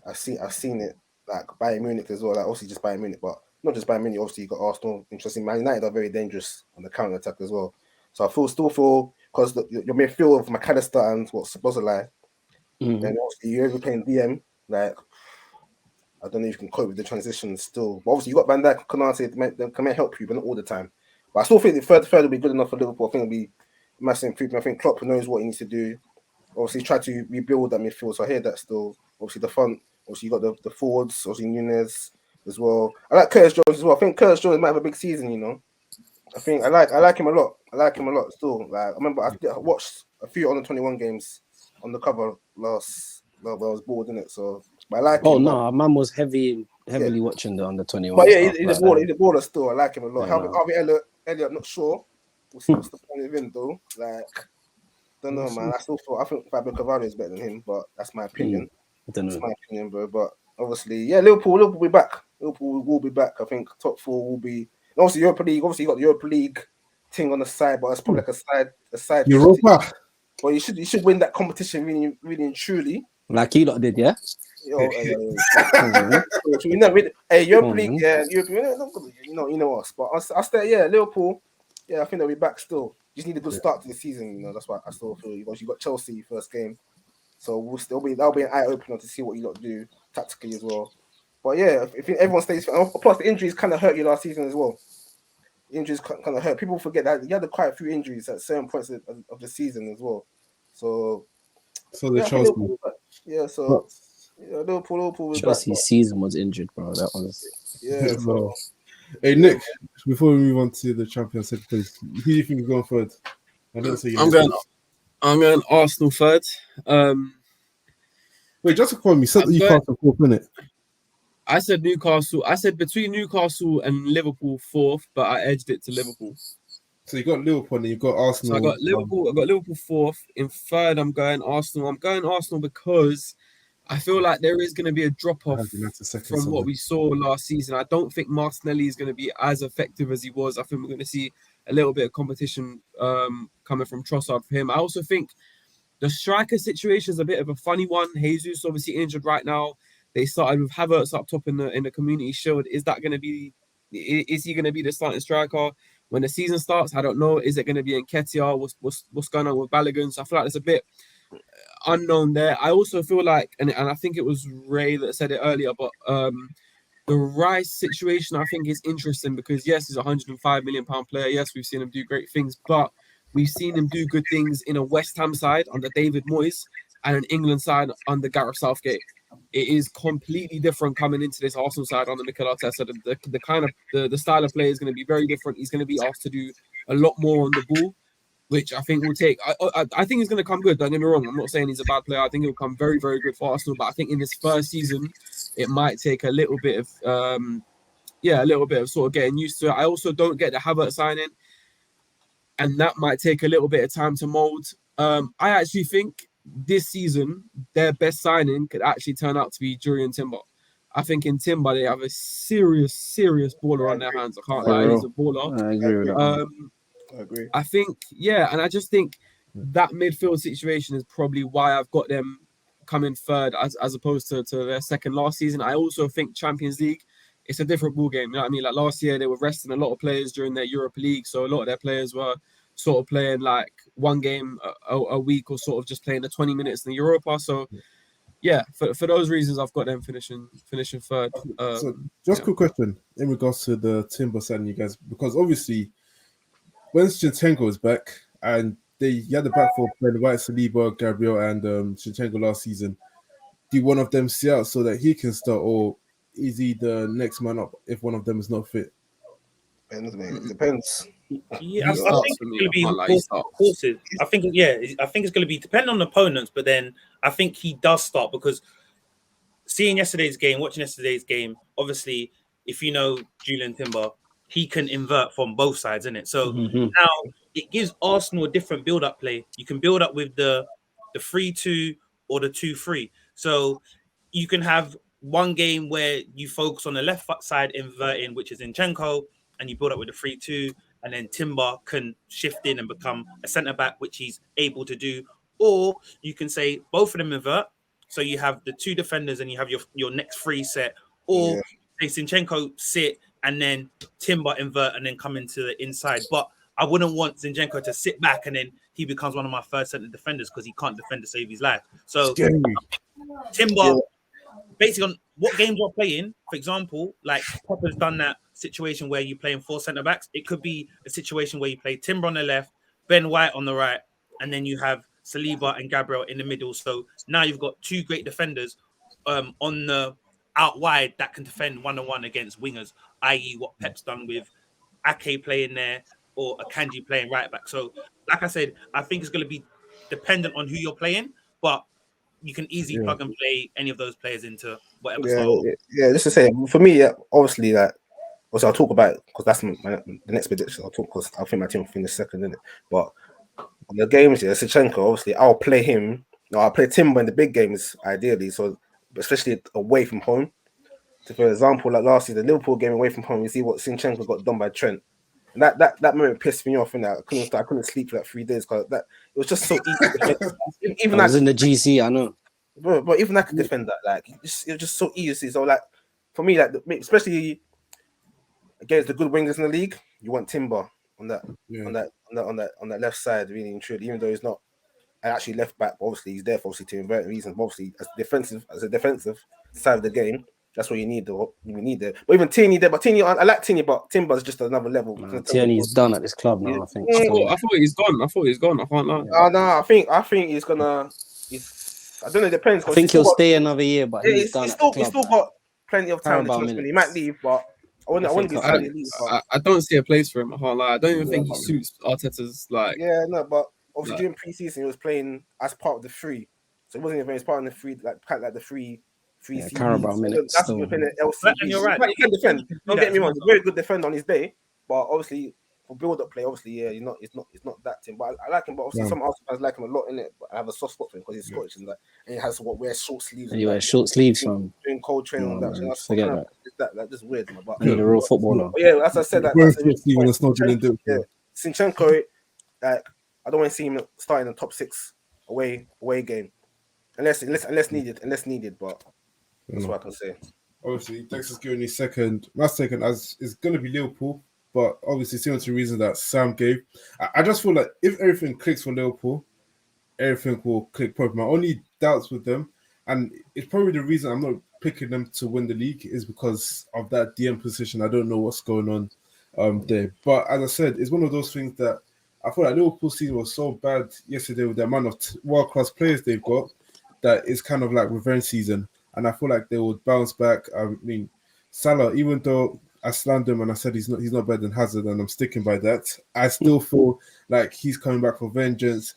I've seen it. Like Bayern Munich as well, like obviously just Bayern Munich, but not just Bayern Munich. Obviously, you got Arsenal. Interesting, Man United are very dangerous on the counter attack as well. So I still feel because your midfield of McAllister and Szoboszlai, and obviously you're ever playing DM. Like I don't know if you can cope with the transition still. But obviously you got Van Dijk, Konate, they can help you, but not all the time. But I still think the third will be good enough for Liverpool. I think it'll be massive improvement. I think Klopp knows what he needs to do. obviously try to rebuild that midfield. So I hear that still. Obviously the front. Obviously you got the forwards. Obviously Nunez as well. I like Curtis Jones as well. I think Curtis Jones might have a big season. I think I like him a lot. I like him a lot still. Like I remember I watched a few under 21 games on the cover last. Well, I was bored in it. So but I like him. No, man was heavily watching the under 21. But yeah, he's a baller. He's a baller still. I like him a lot. Yeah, Harvey Elliott, not sure. What's the point of him though? Like, don't know, man. I think Fabio Carvalho is better than him, but that's my opinion. I don't know. That's my opinion, bro. But obviously, yeah, Liverpool will be back. Liverpool will be back. I think top four will be. Obviously, Europa League. Obviously, you got the Europa League thing on the side, but it's probably like a side. Europa. But you should win that competition really, really and truly. Like you lot did, yeah. Hey, Europa League, yeah, you know us. But I stay, yeah, Liverpool, yeah, I think they'll be back still. Just need a good start to the season, That's why I still feel you got Chelsea that'll be an eye opener to see what you lot do tactically as well. But yeah, if everyone stays fit, plus the injuries kind of hurt you last season as well. Injuries kind of hurt. People forget that you had quite a few injuries at certain points of the season as well. So the Chelsea. Liverpool was Chelsea's season was injured, bro. That was so. Hey Nick, before we move on to the champions second place, who do you think is going third? I'm going Arsenal third. Wait, just to call me, said that you can't fourth minute. I said Newcastle. I said between Newcastle and Liverpool fourth, but I edged it to Liverpool. So you got Liverpool and you got Arsenal. So I got Liverpool fourth. In third, I'm going Arsenal. I'm going Arsenal because I feel like there is going to be a drop-off from what we saw last season. I don't think Martinelli is going to be as effective as he was. I think we're going to see a little bit of competition coming from Trossard for him. I also think the striker situation is a bit of a funny one. Jesus obviously injured right now. They started with Havertz up top in the Community Shield. Is he going to be the starting striker when the season starts? I don't know. Is it going to be Nketiah? What's going on with Balogun? So I feel like there's a bit unknown there. I also feel like, and I think it was Ray that said it earlier, but the Rice situation I think is interesting because yes, he's a £105 million player. Yes, we've seen him do great things, but we've seen him do good things in a West Ham side under David Moyes and an England side under Gareth Southgate. It is completely different coming into this Arsenal side under Mikel Arteta. The kind of the style of play is going to be very different. He's going to be asked to do a lot more on the ball, which I think will take. I think he's going to come good. Don't get me wrong. I'm not saying he's a bad player. I think he'll come very, very good for Arsenal. But I think in his first season, it might take a little bit of sort of getting used to it. I also don't get the Havertz signing, and that might take a little bit of time to mold. I actually think this season their best signing could actually turn out to be Jurriën Timber. I think in Timber they have a serious baller on their hands. I can't lie, he's a baller. I agree with that. I agree. I think, and I just think that midfield situation is probably why I've got them coming third as opposed to their second last season. I also think Champions League, it's a different ball game. You know what I mean? Like last year, they were resting a lot of players during their Europa League, so a lot of their players were sort of playing like one game a week or sort of just playing the 20 minutes in the Europa. So, yeah, for those reasons, I've got them finishing third. Quick question in regards to the Timber signing, you guys, because obviously when Zinchenko is back and you had the back four playing White, Saliba, Gabriel, and Zinchenko last season, do one of them see out so that he can start, or is he the next man up if one of them is not fit? It depends. Yeah, I think it's going to be horses. I think it's going to be depending on the opponents, but then I think he does start because watching yesterday's game, obviously, if you know Julian Timber, he can invert from both sides, isn't it? So now it gives Arsenal a different build-up play. You can build up with the 3-2 or the 2-3. So you can have one game where you focus on the left side inverting, which is Zinchenko, and you build up with the 3-2, and then Timber can shift in and become a centre-back, which he's able to do. Or you can say both of them invert, so you have the two defenders and you have your next free set. Or say Zinchenko sit and then Timber invert and then come into the inside. But I wouldn't want Zinchenko to sit back and then he becomes one of my first centre defenders because he can't defend to save his life. So Timber, basically on what games you're playing, for example, like Popper's done that situation where you're playing four centre-backs. It could be a situation where you play Timber on the left, Ben White on the right, and then you have Saliba and Gabriel in the middle. So now you've got two great defenders on the out wide that can defend 1-on-1 against wingers, i.e. what Pep's done with Ake playing there or Akanji playing right back. So, like I said, I think it's going to be dependent on who you're playing, but you can easily plug and play any of those players into whatever style. Yeah. Just to say, for me, obviously, I'll talk about it because that's the next prediction. I'll talk because I think my team will finish second in it. But on the games, Zinchenko, obviously, I'll play him. No, I'll play Timber in the big games, ideally. So, especially away from home. So, for example, like last year, the Liverpool game away from home, you see what Zinchenko got done by Trent. And that moment pissed me off. And I couldn't sleep for like 3 days because it was just so easy. Even I was in the GC, I know. But even I could defend that. Like, it was just so easy. So, like, for me, like, especially against the good wingers in the league, you want Timber on that left side, really and truly. Even though he's not actually left back, obviously he's there for to invert reasons. Obviously, as a defensive side of the game, that's what you need. You need there. But even Tierney there, I like Tierney, but Timber's just another level. Tierney's done at this club now. I think. I thought he's gone. I can't lie. No, I think he's gonna. I don't know. It depends. I think he'll stay another year, but he's done. He's still got plenty of time. He might leave, but I wouldn't be sad to leave. I don't see a place for him. I can't lie. I don't even think he suits Arteta's like. Yeah, no, but obviously during pre-season he was playing as part of the three, so it wasn't even as part of the three, like the free. Carabao minutes. That's what we're LCB. And you're right. He can defend. Don't get me wrong. He's a very good defender on his day, but obviously for build-up play, obviously, it's not that team. But I like him. But obviously, some Arsenal fans like him a lot in it. But I have a soft spot for him because he's Scottish and he has wears short sleeves. And you wear short sleeves, man. Doing cold training and that. Forget that. That's just weird. But I need a real footballer. Yeah, as I said, Zinchenko, Zinchenko, like I don't want to see him starting in the top 6 away game, unless needed. But that's what I can say. Obviously, Dex is giving his second. My second is going to be Liverpool, but obviously, similar to the reason that Sam gave. I just feel like if everything clicks for Liverpool, everything will click properly. My only doubts with them, and it's probably the reason I'm not picking them to win the league, is because of that DM position. I don't know what's going on there. But as I said, it's one of those things that I feel like Liverpool's season was so bad yesterday with the amount of world-class players they've got that it's kind of like revenge season. And I feel like they would bounce back. I mean, Salah, even though I slammed him and I said he's not better than Hazard, and I'm sticking by that, I still feel like he's coming back for vengeance.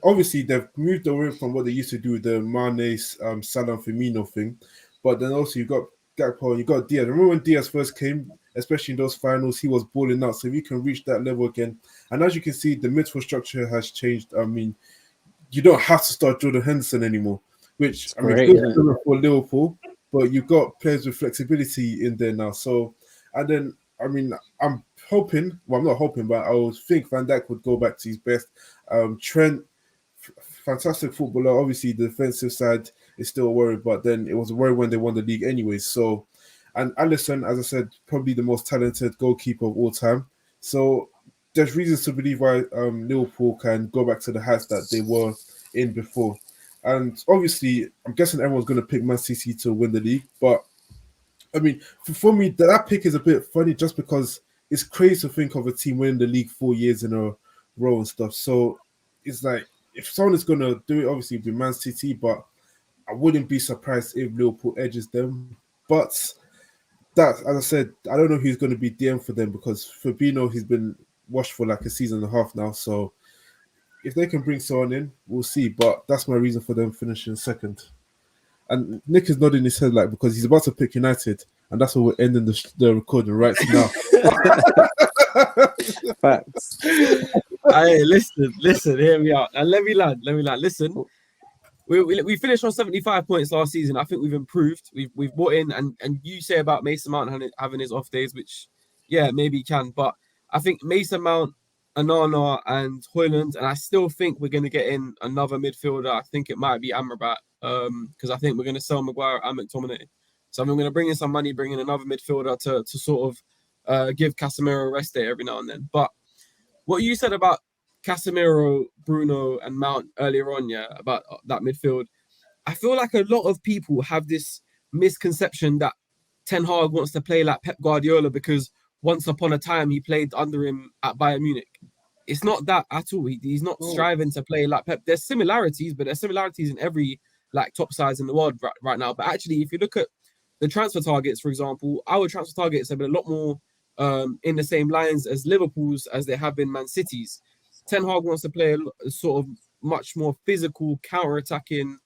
Obviously, they've moved away from what they used to do, the Mane, Salah, Firmino thing. But then also you got Gakpo and you got Diaz. Remember when Diaz first came, especially in those finals, he was balling out. So if you can reach that level again, and as you can see, the midfield structure has changed. I mean, you don't have to start Jordan Henderson anymore. Which I mean, good for Liverpool, but you've got players with flexibility in there now. So, and then I mean, I'm hoping. Well, I'm not hoping, but I would think Van Dijk would go back to his best. Trent, fantastic footballer. Obviously, the defensive side is still a worry, but then it was a worry when they won the league anyway. So, and Alisson, as I said, probably the most talented goalkeeper of all time. So, there's reasons to believe why Liverpool can go back to the heights that they were in before. And obviously, I'm guessing everyone's going to pick Man City to win the league. But, I mean, for me, that pick is a bit funny just because it's crazy to think of a team winning the league 4 years in a row and stuff. So, it's like, if someone is going to do it, obviously, it'd be Man City. But I wouldn't be surprised if Liverpool edges them. But that, as I said, I don't know who's going to be DM for them because Fabinho, he's been washed for like a season and a half now. So, if they can bring someone in, we'll see. But that's my reason for them finishing second. And Nick is nodding his head like because he's about to pick United, and that's what we're ending the recording right now. Facts. Hey, listen. Here we are. And let me land. Listen, we finished on 75 points last season. I think we've improved. We've brought in, and you say about Mason Mount having his off days, which maybe he can. But I think Mason Mount, Anana and Højlund, and I still think we're going to get in another midfielder. I think it might be Amrabat, because I think we're going to sell Maguire and McTominay. So I'm going to bring in some money, bring in another midfielder to sort of give Casemiro a rest day every now and then. But what you said about Casemiro, Bruno, and Mount earlier on, about that midfield, I feel like a lot of people have this misconception that Ten Hag wants to play like Pep Guardiola because once upon a time he played under him at Bayern Munich. It's not that at all. He's not striving to play like Pep. There's similarities, but there's similarities in every like top sides in the world right now. But actually, if you look at the transfer targets, for example, our transfer targets have been a lot more in the same lines as Liverpool's as they have been Man City's. Ten Hag wants to play a sort of much more physical, counter-attacking,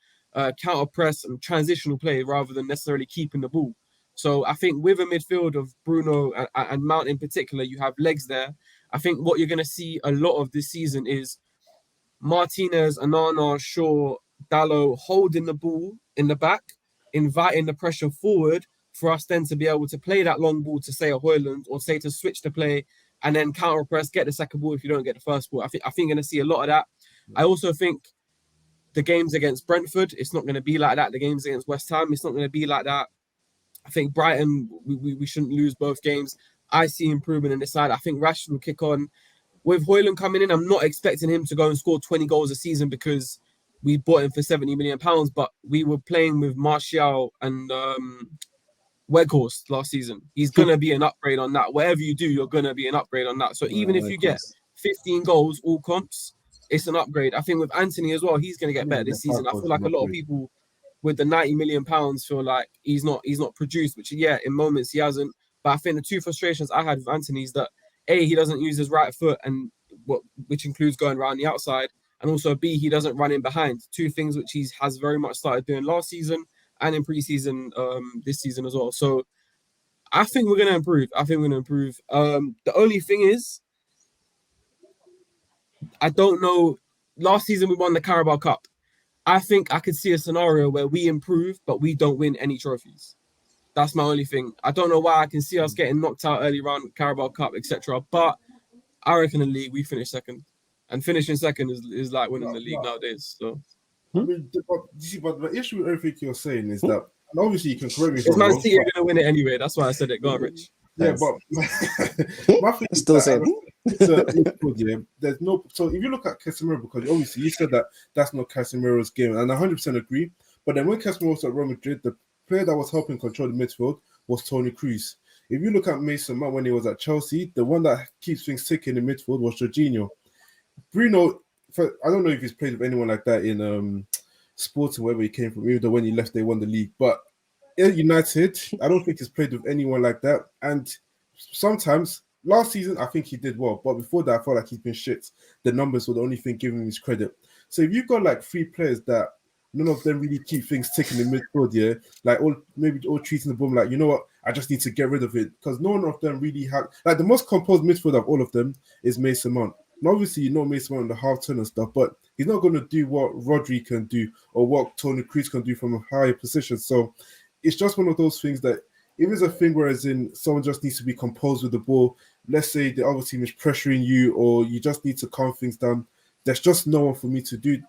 counter-press and transitional play rather than necessarily keeping the ball. So I think with a midfield of Bruno and Mount in particular, you have legs there. I think what you're going to see a lot of this season is Martinez, Anana, Shaw, Dallo holding the ball in the back, inviting the pressure forward for us then to be able to play that long ball to say a Hoyland or say to switch the play and then counter press, get the second ball if you don't get the first ball. I think you're going to see a lot of that. I also think the games against Brentford, it's not going to be like that. The games against West Ham, it's not going to be like that. I think Brighton, we shouldn't lose both games. I see improvement in this side. I think Rashford will kick on. With Hoyland coming in, I'm not expecting him to go and score 20 goals a season because we bought him for £70 million, but we were playing with Martial and Weghorst last season. He's going to be an upgrade on that. Whatever you do, you're going to be an upgrade on that. So even if you get 15 goals, all comps, it's an upgrade. I think with Anthony as well, he's going to get better this season. I feel like a lot of people with the £90 million feel like he's not produced, which yeah, in moments he hasn't. But I think the two frustrations I had with Anthony is that A, he doesn't use his right foot, which includes going around the outside, and also B, he doesn't run in behind. Two things which he has very much started doing last season and in pre-season this season as well. So I think we're going to improve. The only thing is, I don't know. Last season we won the Carabao Cup. I think I could see a scenario where we improve, but we don't win any trophies. That's my only thing. I don't know why I can see us getting knocked out early round, Carabao Cup, etc. But I reckon in the league we finish second, and finishing second is like winning the league nowadays. So, I mean, but the issue with everything you're saying is that, and obviously you can correct me if it's I'm Man wrong. City are going to win it anyway. That's why I said it. Go on, Rich. Yeah, but my thing is Still that, saying. there's no. So if you look at Casemiro, because obviously you said that that's not Casemiro's game, and I 100% agree. But then when Casemiro was at Real Madrid, the player that was helping control the midfield was Toni Kroos. If you look at Mason Mount when he was at Chelsea, the one that keeps things ticking in the midfield was Jorginho. Bruno, I don't know if he's played with anyone like that in Sporting, wherever he came from, even though when he left, they won the league. But in United, I don't think he's played with anyone like that. And sometimes, last season, I think he did well. But before that, I felt like he's been shit. The numbers were the only thing giving him his credit. So if you've got like three players that none of them really keep things ticking in midfield, yeah, like all treating the ball like, you know what, I just need to get rid of it. Because none of them really have, like the most composed midfield of all of them is Mason Mount. And obviously, you know Mason Mount in the half turn and stuff, but he's not going to do what Rodri can do or what Toni Kroos can do from a higher position. So it's just one of those things that if it's a thing where as in someone just needs to be composed with the ball, let's say the other team is pressuring you or you just need to calm things down, there's just no one for me to do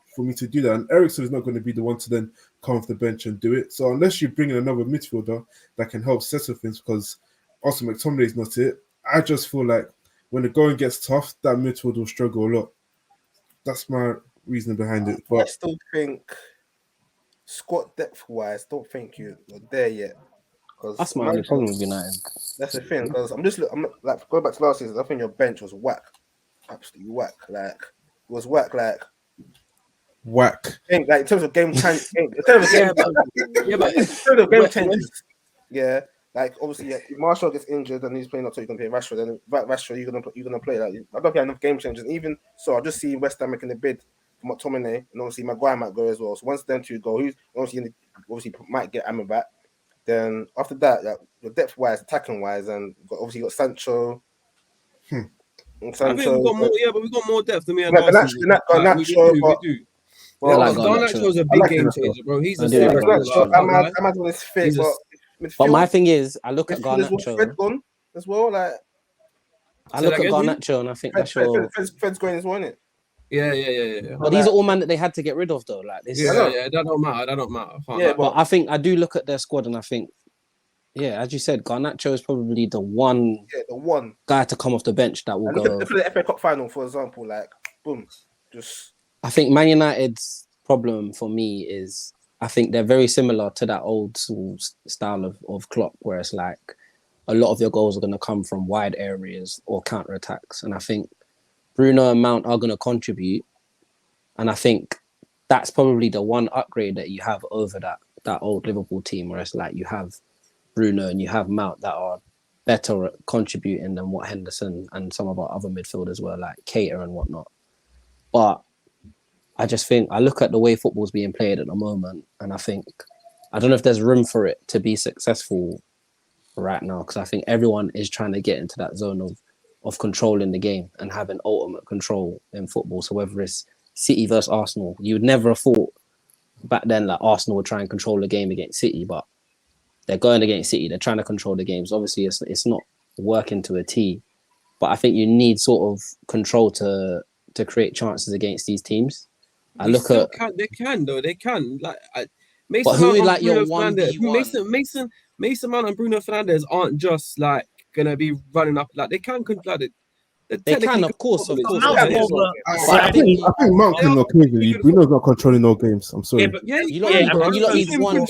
that. And Eriksen is not going to be the one to then come off the bench and do it. So unless you bring in another midfielder that can help settle things, because also McTominay is not it, I just feel like when the going gets tough, that midfield will struggle a lot. That's my reasoning behind it. But I still think squad depth-wise, don't think you're there yet. That's my only problem with United. That's the thing, because I'm like going back to last season. I think your bench was whack, absolutely whack. Like it was whack, like in terms of game time. Yeah. Like obviously, if Martial gets injured and he's playing up, so you can play Rashford. And Rashford, you're gonna play. Like I don't think enough game changers. Even so, I just see West Ham making a bid for McTominay, and obviously Maguire might go as well. So once them two go, who's obviously might get Amma back. Then after that, like the depth wise, attacking wise, and obviously you got Sancho. I think we've got more, but we've got more depth than we had last last season. We do. Well, Garnacho's a big game changer, bro. He's a I'm on his fit, but my thing is, I look at Garnacho. Fred gone as well. Like I look at Garnacho, and I think that's your. Fred's going as well, isn't it? Yeah. But these are all men that they had to get rid of, though. Like this. Yeah, that don't matter. Yeah, but I think I do look at their squad, and I think, yeah, as you said, Garnacho is probably the one guy to come off the bench that will go. Look at the FA Cup final, for example. Like, boom, just. I think Man United's problem for me is I think they're very similar to that old school style of Klopp, where it's like a lot of your goals are going to come from wide areas or counter attacks, and I think Bruno and Mount are going to contribute, and I think that's probably the one upgrade that you have over that old Liverpool team, where it's like you have Bruno and you have Mount that are better at contributing than what Henderson and some of our other midfielders were, like Keita and whatnot. But I just think I look at the way football's being played at the moment, and I think I don't know if there's room for it to be successful right now, because I think everyone is trying to get into that zone of controlling the game and having ultimate control in football. So whether it's City versus Arsenal, you would never have thought back then that Arsenal would try and control the game against City, but they're going against City. They're trying to control the games. Obviously, it's not working to a T, but I think you need sort of control to create chances against these teams. I look at they can like Mason but who Mount like and Bruno your Fernandes. Mason Mount and Bruno Fernandes aren't just like gonna be running up, like they can like they can, of course. Mount Yeah, over- I think Mount can occasionally. Bruno's not controlling no games. I'm sorry. Yeah, but You lot need one.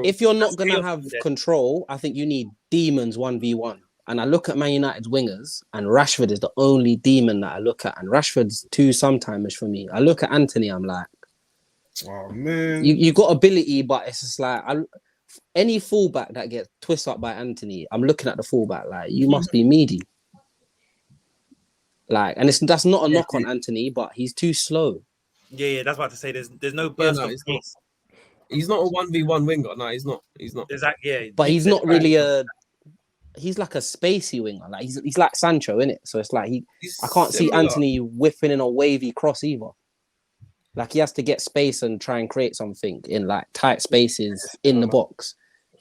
If you're not gonna have control, I think you need demons 1v1. And I look at Man United's wingers, and Rashford is the only demon that I look at. And Rashford's too sometimes for me. I look at Anthony, I'm like, Oh man, you got ability, but it's just like any fullback that gets twisted up by Anthony, I'm looking at the fullback like you must be meaty. Like, and that's not a knock on Anthony, but he's too slow. Yeah, that's what to say. There's no burst of pace. He's not a 1v1 winger. No, he's not. But he's not really he's like a spacey winger. Like he's like Sancho, innit? So it's like I can't see Anthony whipping in a wavy cross either. Like he has to get space and try and create something in like tight spaces in the box.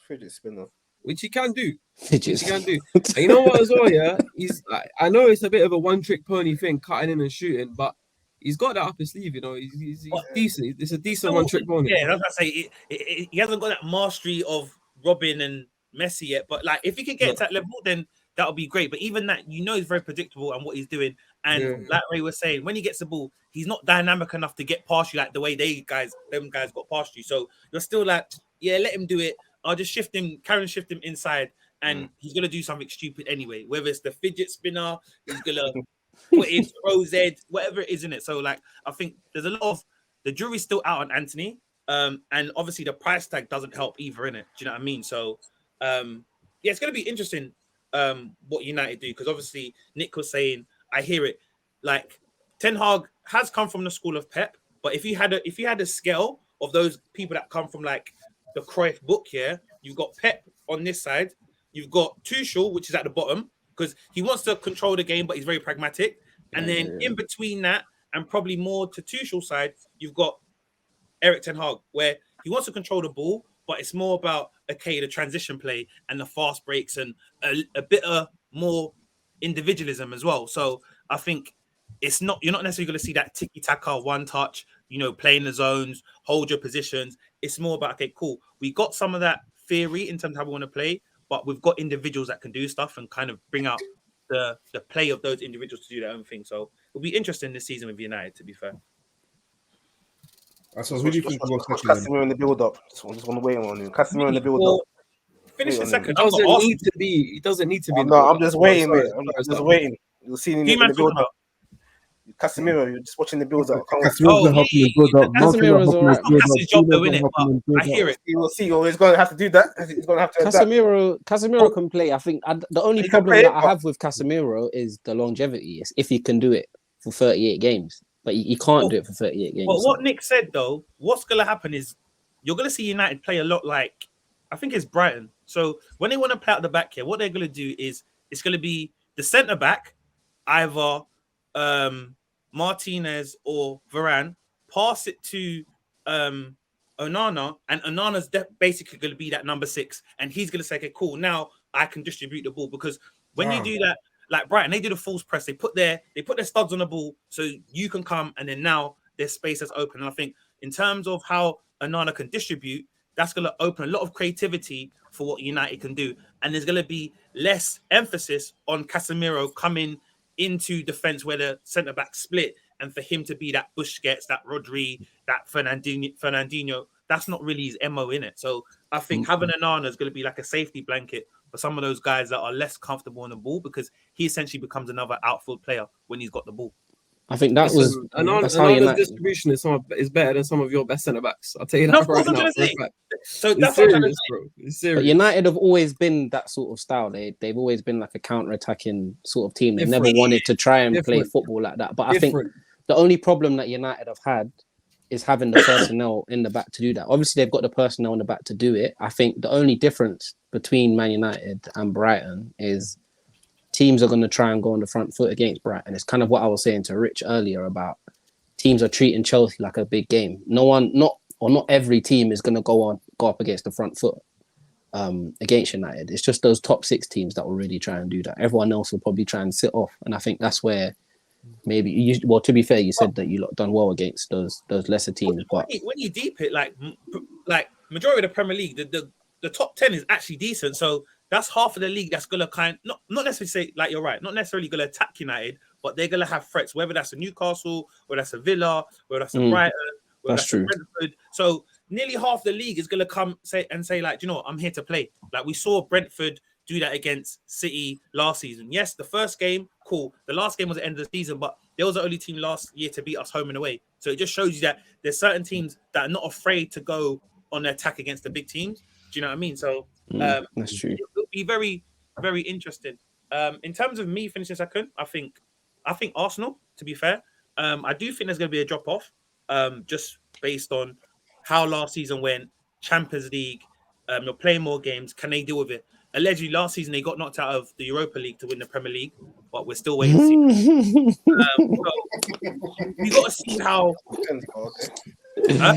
Fidget spinner. Which he can do. Which he can do. And you know what as well, yeah? He's like, I know it's a bit of a one-trick pony thing, cutting in and shooting, but he's got that up his sleeve, you know. He's decent. It's a decent one-trick pony. Yeah, that's what I say. He hasn't got that mastery of Robin and Messi yet, but like if he can get to that level, then that'll be great. But even that, you know, he's very predictable and what he's doing. And like Ray was saying, when he gets the ball, he's not dynamic enough to get past you like the way them guys got past you. So you're still like, yeah, let him do it. I'll just shift him inside, and he's gonna do something stupid anyway. Whether it's the fidget spinner, he's gonna put in throw Z, whatever it is in it. So like, I think there's a lot of the jury's still out on Anthony, and obviously the price tag doesn't help either in it. Do you know what I mean? So yeah, it's gonna be interesting what United do, because obviously Nick was saying, I hear it, like Ten Hag has come from the school of Pep, but if you had a scale of those people that come from like the Cruyff book here, you've got Pep on this side, you've got Tuchel, which is at the bottom because he wants to control the game, but he's very pragmatic. And then in between that, and probably more to Tuchel's side, you've got Erik Ten Hag, where he wants to control the ball, but it's more about the transition play and the fast breaks and a bit of more individualism as well. So I think you're not necessarily going to see that tiki-taka, one touch, you know, playing the zones, hold your positions. It's more about, okay, cool. We got some of that theory in terms of how we want to play, but we've got individuals that can do stuff and kind of bring out the play of those individuals to do their own thing. So it'll be interesting this season with United, to be fair. So who do you think will Casemiro in the build-up? So I just want to wait on him. Casemiro in the build-up. Finish the second. He doesn't need to be. No, I'm just waiting, mate. I'm just waiting. You'll see him in the build-up. Casemiro, you're just watching the build-up. Casemiro's alright. That's his job, though, innit? But I hear it. You will see. He's going to have to do that. He's going to have to. Casemiro can play. I think the only problem that I have with Casemiro is the longevity. Is if he can do it for 38 games, but he can't do it for 38 games. But what Nick said, though, what's going to happen is you're going to see United play a lot like, I think it's Brighton. So when they want to play out the back here, what they're going to do is it's going to be the centre back, either Martinez or Varane, pass it to Onana, and Onana's basically going to be that number 6, and he's going to say, okay, cool, now I can distribute the ball. Because when you do that, like Brighton, they do the false press, they put their studs on the ball so you can come, and then now there's space that's open. And I think in terms of how Onana can distribute, that's going to open a lot of creativity for what United can do. And there's going to be less emphasis on Casemiro coming into defense where the centre back split, and for him to be that Busquets, that Rodri, that Fernandinho, that's not really his MO in it. So I think having Onana is going to be like a safety blanket for some of those guys that are less comfortable on the ball, because he essentially becomes another outfield player when he's got the ball. I think that's how Onana's United. distribution is better than some of your best centre backs. I'll tell you that No, of course right I'm now. trying to say. So It's that's what I'm trying to serious, say. bro. It's But serious. United have always been that sort of style. They've always been like a counter-attacking sort of team. They never Different. wanted to try and play Different. football like that. But I think Different. the only problem that United have had is having the personnel in the back to do that. Obviously, they've got the personnel in the back to do it. I think the only difference between Man United and Brighton is teams are going to try and go on the front foot against Brighton. It's kind of what I was saying to Rich earlier about teams are treating Chelsea like a big game. Not every team is going to go up against the front foot against United. It's just those top 6 teams that will really try and do that. Everyone else will probably try and sit off. And I think that's where maybe to be fair, you said that you lot done well against those lesser teams. But when you deep it, like majority of the Premier League, the top 10 is actually decent. So that's half of the league that's gonna not necessarily say, like, you're right, not necessarily gonna attack United, but they're gonna have threats, whether that's a Newcastle, whether that's a Villa, whether that's a Brighton, whether that's a Brentford. So nearly half the league is gonna come say, like, do you know what, I'm here to play. Like we saw Brentford do that against City last season. Yes, the first game, cool. The last game was the end of the season, but they was the only team last year to beat us home and away. So it just shows you that there's certain teams that are not afraid to go on the attack against the big teams. Do you know what I mean? So that's true. It'll be very, very interesting. In terms of me finishing second, I think Arsenal, to be fair. I do think there's going to be a drop off, just based on how last season went. Champions League, you're playing more games. Can they deal with it? Allegedly, last season they got knocked out of the Europa League to win the Premier League, but we're still waiting to see. So we got to see how. So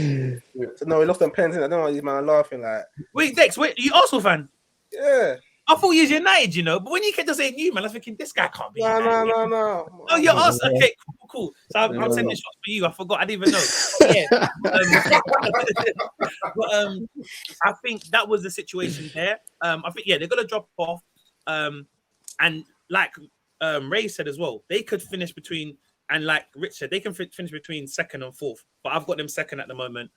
no, we lost on pens. I don't know. These man are laughing like. Wait, Dex, are you Arsenal fan? Yeah. I thought you was United, you know, but when you kept to saying you, man, I was thinking this guy can't be. No. Oh, you're us. Okay, cool. So I'm sending shots for you. I forgot. I didn't even know. Yeah. But I think that was the situation there. I think they're gonna drop off. And like Ray said as well, they could finish between, and like Rich said, they can finish between second and fourth. But I've got them second at the moment.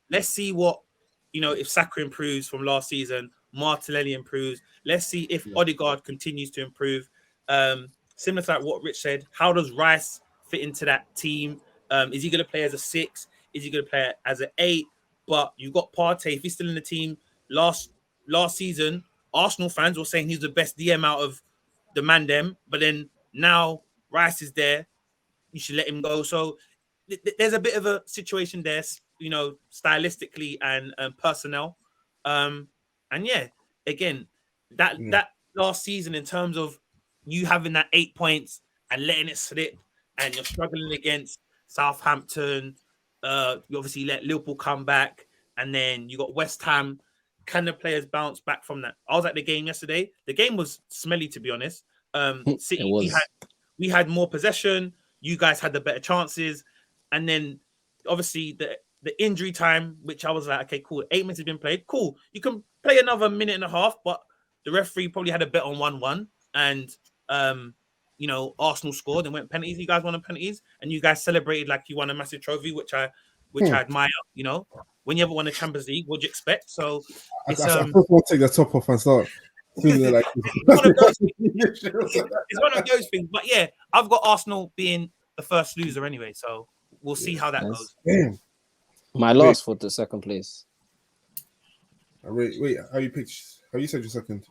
Let's see what, if Saka improves from last season, Martinelli improves. Let's see if Odegaard continues to improve. Similar to like what Rich said, how does Rice fit into that team? Is he going to play as a 6? Is he going to play as an 8? But you've got Partey. If he's still in the team, last season, Arsenal fans were saying he's the best DM out of the Mandem. But then now Rice is there. You should let him go. So there's a bit of a situation there, stylistically and personnel. And yeah, again, that last season, in terms of you having that 8 points and letting it slip, and you're struggling against Southampton, you obviously let Liverpool come back, and then you got West Ham. Can the players bounce back from that? I was at the game yesterday. The game was smelly, to be honest. City, we had more possession. You guys had the better chances, and then obviously the injury time, which I was like, okay, cool. 8 minutes has been played. Cool. You can play another minute and a half, but the referee probably had a bet on 1-1. And, Arsenal scored and went penalties. You guys won on penalties, and you guys celebrated like you won a massive trophy, which I admire. When you ever won a Champions League, what do you expect? So it's I first want to take the top off and start. Like, it's one of those things. But yeah, I've got Arsenal being the first loser anyway. So we'll see how that goes. Damn. My last for the second place. Wait, how you said your second?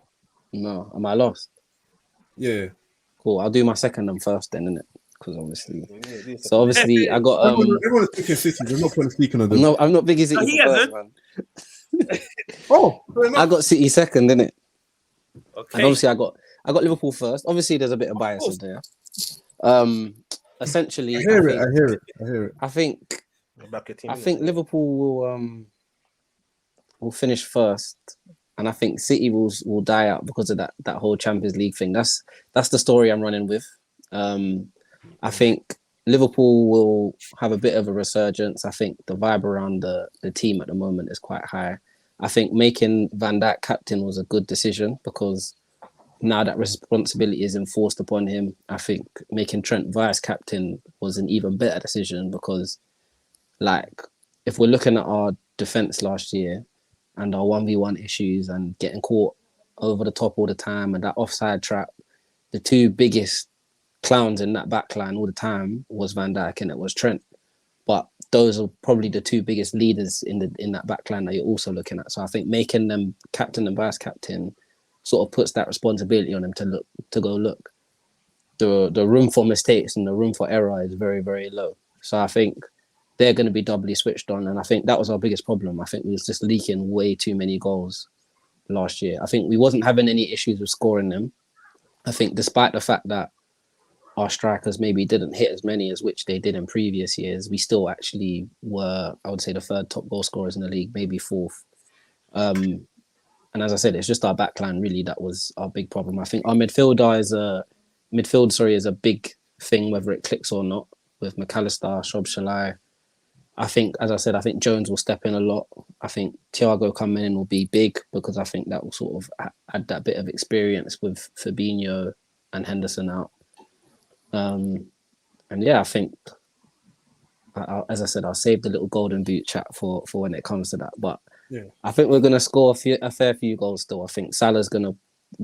No, am I lost? Yeah. Cool. I'll do my second and first then, innit? Because obviously, I got everyone is picking City. There's no point speaking of them. No, I'm not big as City first, man. I got City second, innit? Okay. And obviously, I got Liverpool first. Obviously, there's a bit of bias in there. Essentially, I hear it. I think Liverpool will finish first, and I think City will die out because of that whole Champions League thing. That's the story I'm running with. I think Liverpool will have a bit of a resurgence. I think the vibe around the team at the moment is quite high. I think making Van Dijk captain was a good decision because now that responsibility is enforced upon him. I think making Trent vice captain was an even better decision because, like, if we're looking at our defense last year and our 1v1 issues and getting caught over the top all the time and that offside trap. The two biggest clowns in that backline all the time was Van Dijk and it was Trent. But those are probably the two biggest leaders in that backline that you're also looking at. So I think making them captain and vice captain sort of puts that responsibility on them to go look. The room for mistakes and the room for error is very, very low. So I think they're going to be doubly switched on. And I think that was our biggest problem. I think we was just leaking way too many goals last year. I think we wasn't having any issues with scoring them. I think despite the fact that our strikers maybe didn't hit as many as which they did in previous years, we still actually were, I would say, the third top goal scorers in the league, maybe fourth. And as I said, it's just our backline really that was our big problem. I think our midfield is a big thing, whether it clicks or not, with McAllister, Szoboszlai. I think, as I said, I think Jones will step in a lot. I think Thiago coming in will be big because I think that will sort of add that bit of experience with Fabinho and Henderson out. And yeah, I think, as I said, I'll save the little golden boot chat for when it comes to that. But yeah, I think we're going to score a fair few goals still. I think Salah's going to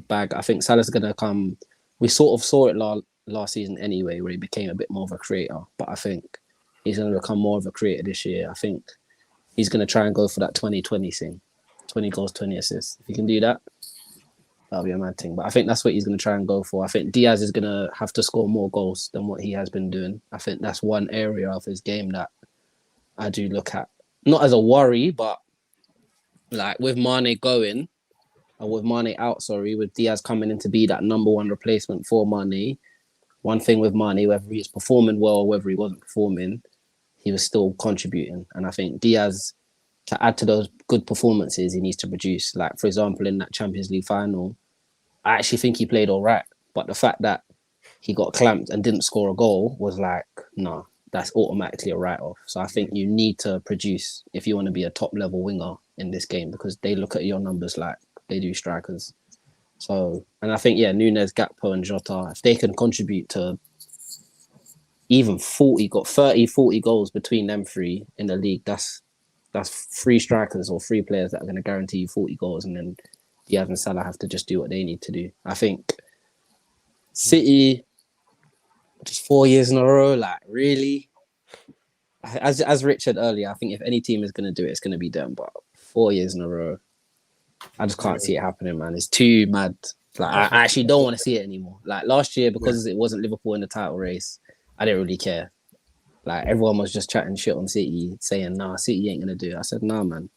bag. I think Salah's going to come. We sort of saw it last season anyway, where he became a bit more of a creator. But I think he's going to become more of a creator this year. I think he's going to try and go for that 20-20 thing. 20 goals, 20 assists. If he can do that, that'll be a mad thing. But I think that's what he's going to try and go for. I think Diaz is going to have to score more goals than what he has been doing. I think that's one area of his game that I do look at. Not as a worry, but like with Mane going, or with Mane out, with Diaz coming in to be that number one replacement for Mane. One thing with Mane, whether he was performing well or whether he wasn't performing, he was still contributing. And I think Diaz, to add to those good performances, he needs to produce. Like, for example, in that Champions League final, I actually think he played all right. But the fact that he got clamped and didn't score a goal was like, no, that's automatically a write-off. So I think you need to produce if you want to be a top-level winger in this game, because they look at your numbers like they do strikers. So, and I think, yeah, Nunes, Gakpo and Jota, if they can contribute to even 40 goals between them three in the league, that's three strikers or three players that are going to guarantee you 40 goals, and then Diaz and Salah have to just do what they need to do. I think City, just 4 years in a row, like, really? As Rich said earlier, I think if any team is going to do it, it's going to be them. But 4 years in a row, I just can't see it happening, man. It's too mad. Like, I actually don't want to see it anymore. Like, last year, because it wasn't Liverpool in the title race, I didn't really care. Like, everyone was just chatting shit on City, saying, nah, City ain't going to do it. I said, nah, man.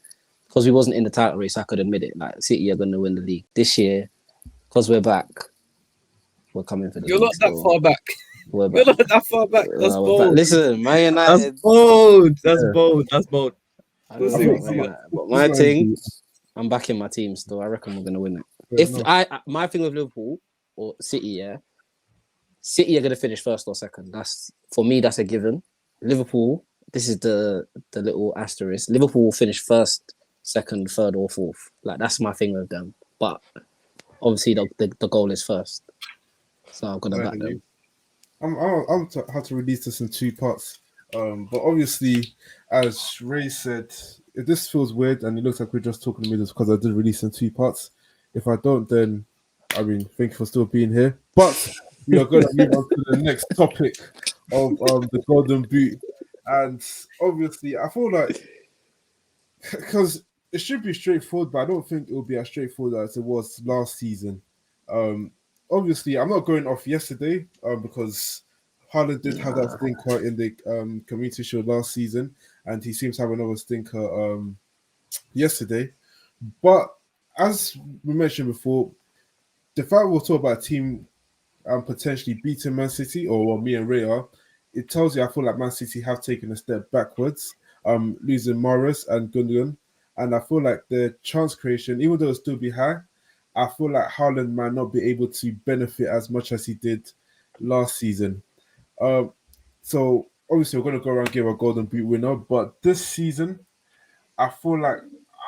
Because we wasn't in the title race, I could admit it. Like, City are going to win the league. This year, because we're back, we're coming for the You're league. not that far back. We're You're back. not that far back. That's We're bold. back. Listen, Man United. That's bold. That's Yeah. bold. That's bold. I don't We'll know see, about we'll see. Man United, but my thing, I'm backing my team still. I reckon we're going to win it. My thing with Liverpool or City, yeah, City are going to finish first or second. That's, for me, that's a given. Liverpool, this is the little asterisk. Liverpool will finish first, second, third, or fourth. Like, that's my thing with them. But obviously, the goal is first. So I'm going to back them. I'm to have to release this in two parts. But obviously, as Ray said, if this feels weird and it looks like we're just talking about this because I did release in two parts. If I don't, then I mean, thank you for still being here. But we are going to move on to the next topic of the Golden Boot. And obviously, I feel like because it should be straightforward, but I don't think it will be as straightforward as it was last season. Obviously, I'm not going off yesterday because Haaland did have that stinker in the Community Shield last season, and he seems to have another stinker yesterday. But as we mentioned before, the fact we'll talk about a team potentially beating Man City, or me and Ray are, it tells you I feel like Man City have taken a step backwards, losing Mahrez and Gundogan, and I feel like the chance creation, even though it'll still be high, I feel like Haaland might not be able to benefit as much as he did last season. So obviously we're going to go around and give a Golden Boot winner, but this season, I feel like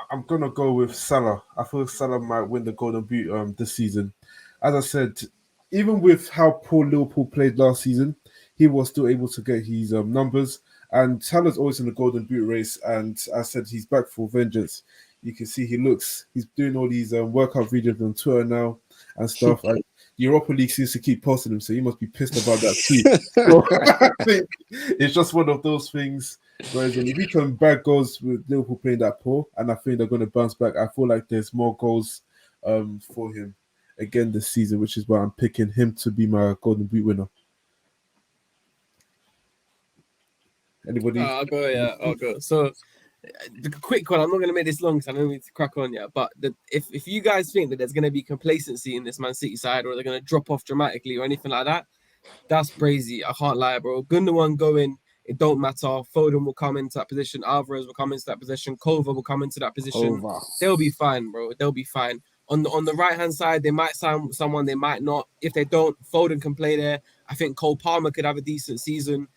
I'm going to go with Salah. I feel Salah might win the Golden Boot this season. As I said, even with how poor Liverpool played last season, he was still able to get his numbers. And Salah's always in the Golden Boot race, and I said he's back for vengeance. You can see he's doing all these workout videos on Twitter now and stuff. And the Europa League seems to keep posting him, so he must be pissed about that too. So, I think it's just one of those things. Whereas if he can bag goals with Liverpool playing that poor, and I think they're going to bounce back, I feel like there's more goals for him again this season, which is why I'm picking him to be my Golden Boot winner. Anybody? I'll go. So, the quick one. I'm not going to make this long because I know we need to crack on. Yeah, but if you guys think that there's going to be complacency in this Man City side, or they're going to drop off dramatically or anything like that, that's crazy. I can't lie, bro. Gundogan going, it don't matter. Foden will come into that position. Alvarez will come into that position. Kova will come into that position. They'll be fine, bro. They'll be fine. On the right hand side, they might sign someone, they might not. If they don't, Foden can play there. I think Cole Palmer could have a decent season.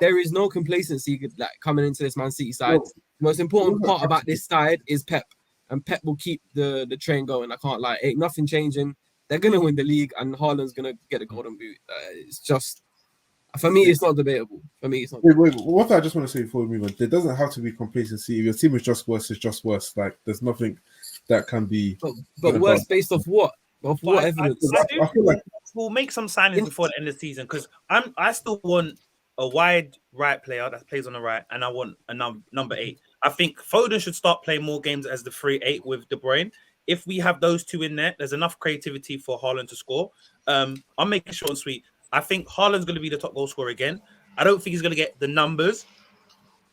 There is no complacency like coming into this Man City side. The most important part about this side is Pep, and Pep will keep the train going. I can't lie, ain't nothing changing. They're gonna win the league, and Haaland's gonna get a Golden Boot. It's just, for me, it's not debatable. Wait, what I just want to say before we move on, there doesn't have to be complacency. If your team is just worse, it's just worse. Like there's nothing that can be. But worse based off what? Of what evidence? I feel like we'll make some signings before the end of the season because I still want a wide right player that plays on the right, and I want a number 8. I think Foden should start playing more games as the 3-8 with De Bruyne. If we have those two in there, there's enough creativity for Haaland to score. I'm making short and sweet. I think Haaland's going to be the top goal scorer again. I don't think he's going to get the numbers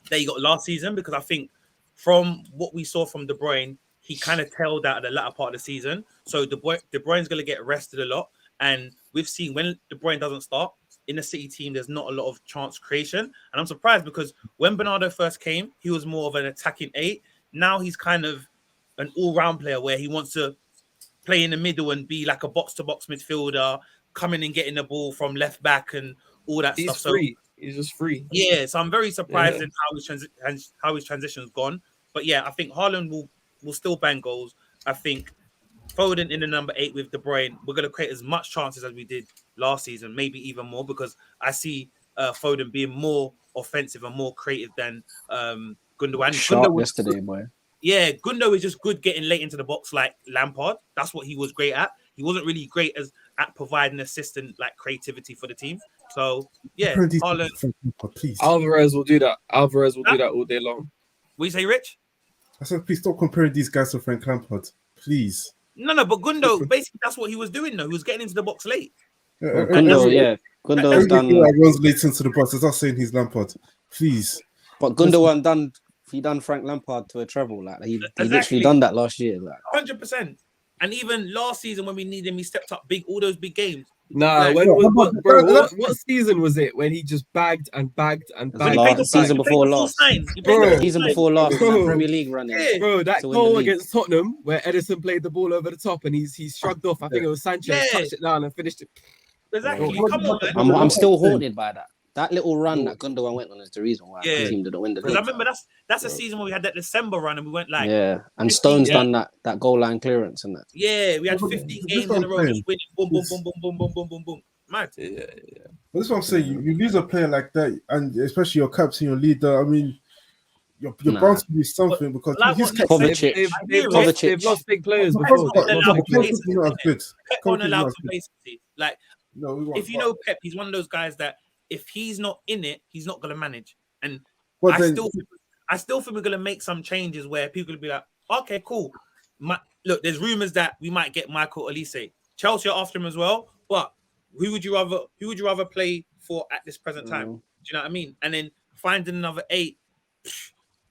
that he got last season because I think from what we saw from De Bruyne, he kind of tailed out at the latter part of the season. So De Bruyne's going to get rested a lot. And we've seen when De Bruyne doesn't start, in the City team, there's not a lot of chance creation. And I'm surprised because when Bernardo first came, he was more of an attacking 8. Now he's kind of an all-round player where he wants to play in the middle and be like a box-to-box midfielder, coming and getting the ball from left back and all that stuff. Free. He's just free. Yeah, so I'm very surprised in how his transition's gone. But yeah, I think Haaland will still bang goals. I think Foden in the number 8 with De Bruyne, we're going to create as much chances as we did last season, maybe even more, because I see Foden being more offensive and more creative than Gundogan. Sharp yesterday, boy. Yeah, Gundo is just good getting late into the box like Lampard. That's what he was great at. He wasn't really great at providing assistant like creativity for the team. So yeah, Haaland. Please. Alvarez will do that. Alvarez will do that all day long. What you say, Rich? I said, please stop comparing these guys to Frank Lampard, please. No, but Gundo, basically that's what he was doing though. He was getting into the box late. Gundogan's done. Runs late into the box. It's not saying he's Lampard, please. But Gundogan done Frank Lampard to a treble. Like he literally done that last year. Like 100%. And even last season when we needed him, he stepped up all those big games. Nah, what season was it when he just bagged and bagged and bagged? Season before last. Season before last, Premier League running. Yeah. Bro, that goal against Tottenham where Edison played the ball over the top and he's shrugged off. I think it was Sanchez touched it down and finished it. Exactly. Come on, man. I'm still haunted by that. That little run that Gundogan went on is the reason why the team didn't win the league. I remember that's a season where we had that December run and we went like and Stone's done that goal line clearance and that. Yeah, we had 15 games in a row just winning, boom, boom, boom, boom, boom, boom, boom, boom, boom. Mad. Yeah. But that's what I'm saying. You lose a player like that, and especially your captain, your leader. I mean, you're bound to do something because he's They've lost big players before. Pep won't allow complacency. Like, if you know Pep, he's one of those guys that if he's not in it, he's not going to manage. And I still think we're going to make some changes where people will be like, okay, cool. Look, there's rumors that we might get Michael Olise. Chelsea are after him as well, but who would you rather play for at this present time? Do you know what I mean? And then finding another 8.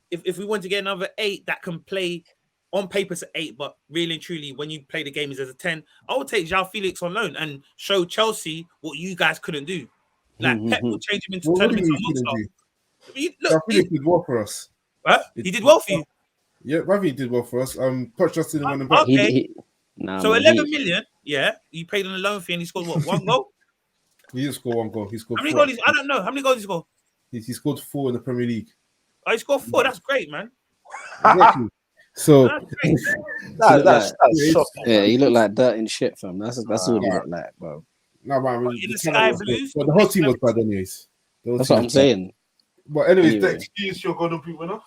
If we want to get another 8 that can play on paper to 8, but really and truly, when you play the game is as a 10, I would take João Felix on loan and show Chelsea what you guys couldn't do. Like Pep will change him into turn him into a monster. Look, he did well for us. What? He did well for you. Yeah, Ravi did well for us. Poch just didn't want him back. Okay. So 11 million. Yeah, you paid on a loan fee and he scored what? 1 goal. He didn't score 1 goal. He scored. How many goals? I don't know. How many goals he scored? He scored 4 in the Premier League. Oh, he scored 4. That's great, man. Exactly. So that's shocking. Yeah, you look like dirt and shit, fam. That's all you look like, bro. No, man. In the sky blues. But the whole team was bad, anyways. That's what I'm saying. But anyways, Dex, who's your Golden Boot winner?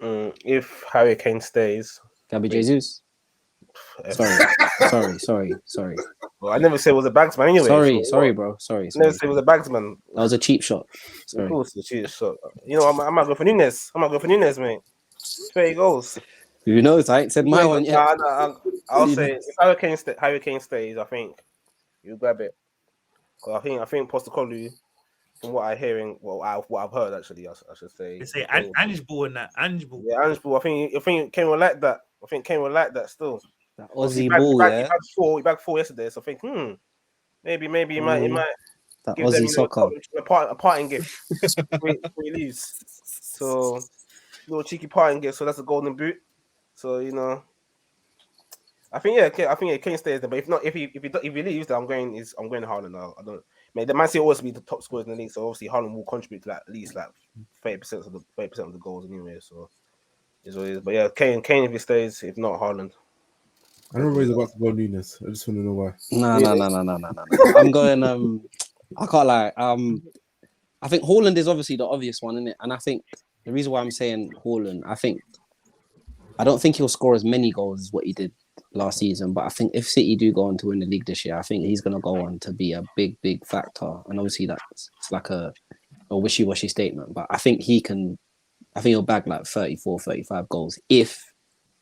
If Harry Kane stays, Gabby Jesus. Sorry. well, I never said it was a bagsman anyway. Sorry, bro. Sorry. I never said it was a bagsman. That was a cheap shot. Of Sorry. course, the cheat shot. You know, I might go for Nunes. Mate. 20 goals. Who knows? I ain't said my one yet. I'll say if Harry Kane stays, I think you grab it. 'Cause I think Postecoglou, from what I'm hearing, what I've heard actually, I should say. They say Ange Ball and that. Ange Ball. Yeah, Ange Ball. I think Kane will like that. I think Kane will like that still. That Aussie He ball, bagged yeah. He bagged 4 yesterday, so I think maybe he might That give Aussie them soccer. a parting gift before he leaves. So little cheeky parting gift. So that's a golden boot. So I think Kane stays there. But if he leaves, then I'm going to Haaland now. I don't. The Man City always be the top scorers in the league, so obviously Haaland will contribute to at least 30% of the goals anyway. So it's what it is. But yeah, Kane if he stays, if not Haaland. I don't know he's about to go Nunes. I just want to know why. No. I'm going. I can't lie. I think Haaland is obviously the obvious one, isn't it? And I think the reason why I'm saying Haaland, I don't think he'll score as many goals as what he did last season. But I think if City do go on to win the league this year, I think he's going to go on to be a big factor. And obviously it's like a wishy-washy statement, but I think he'll bag like 34, 35 goals if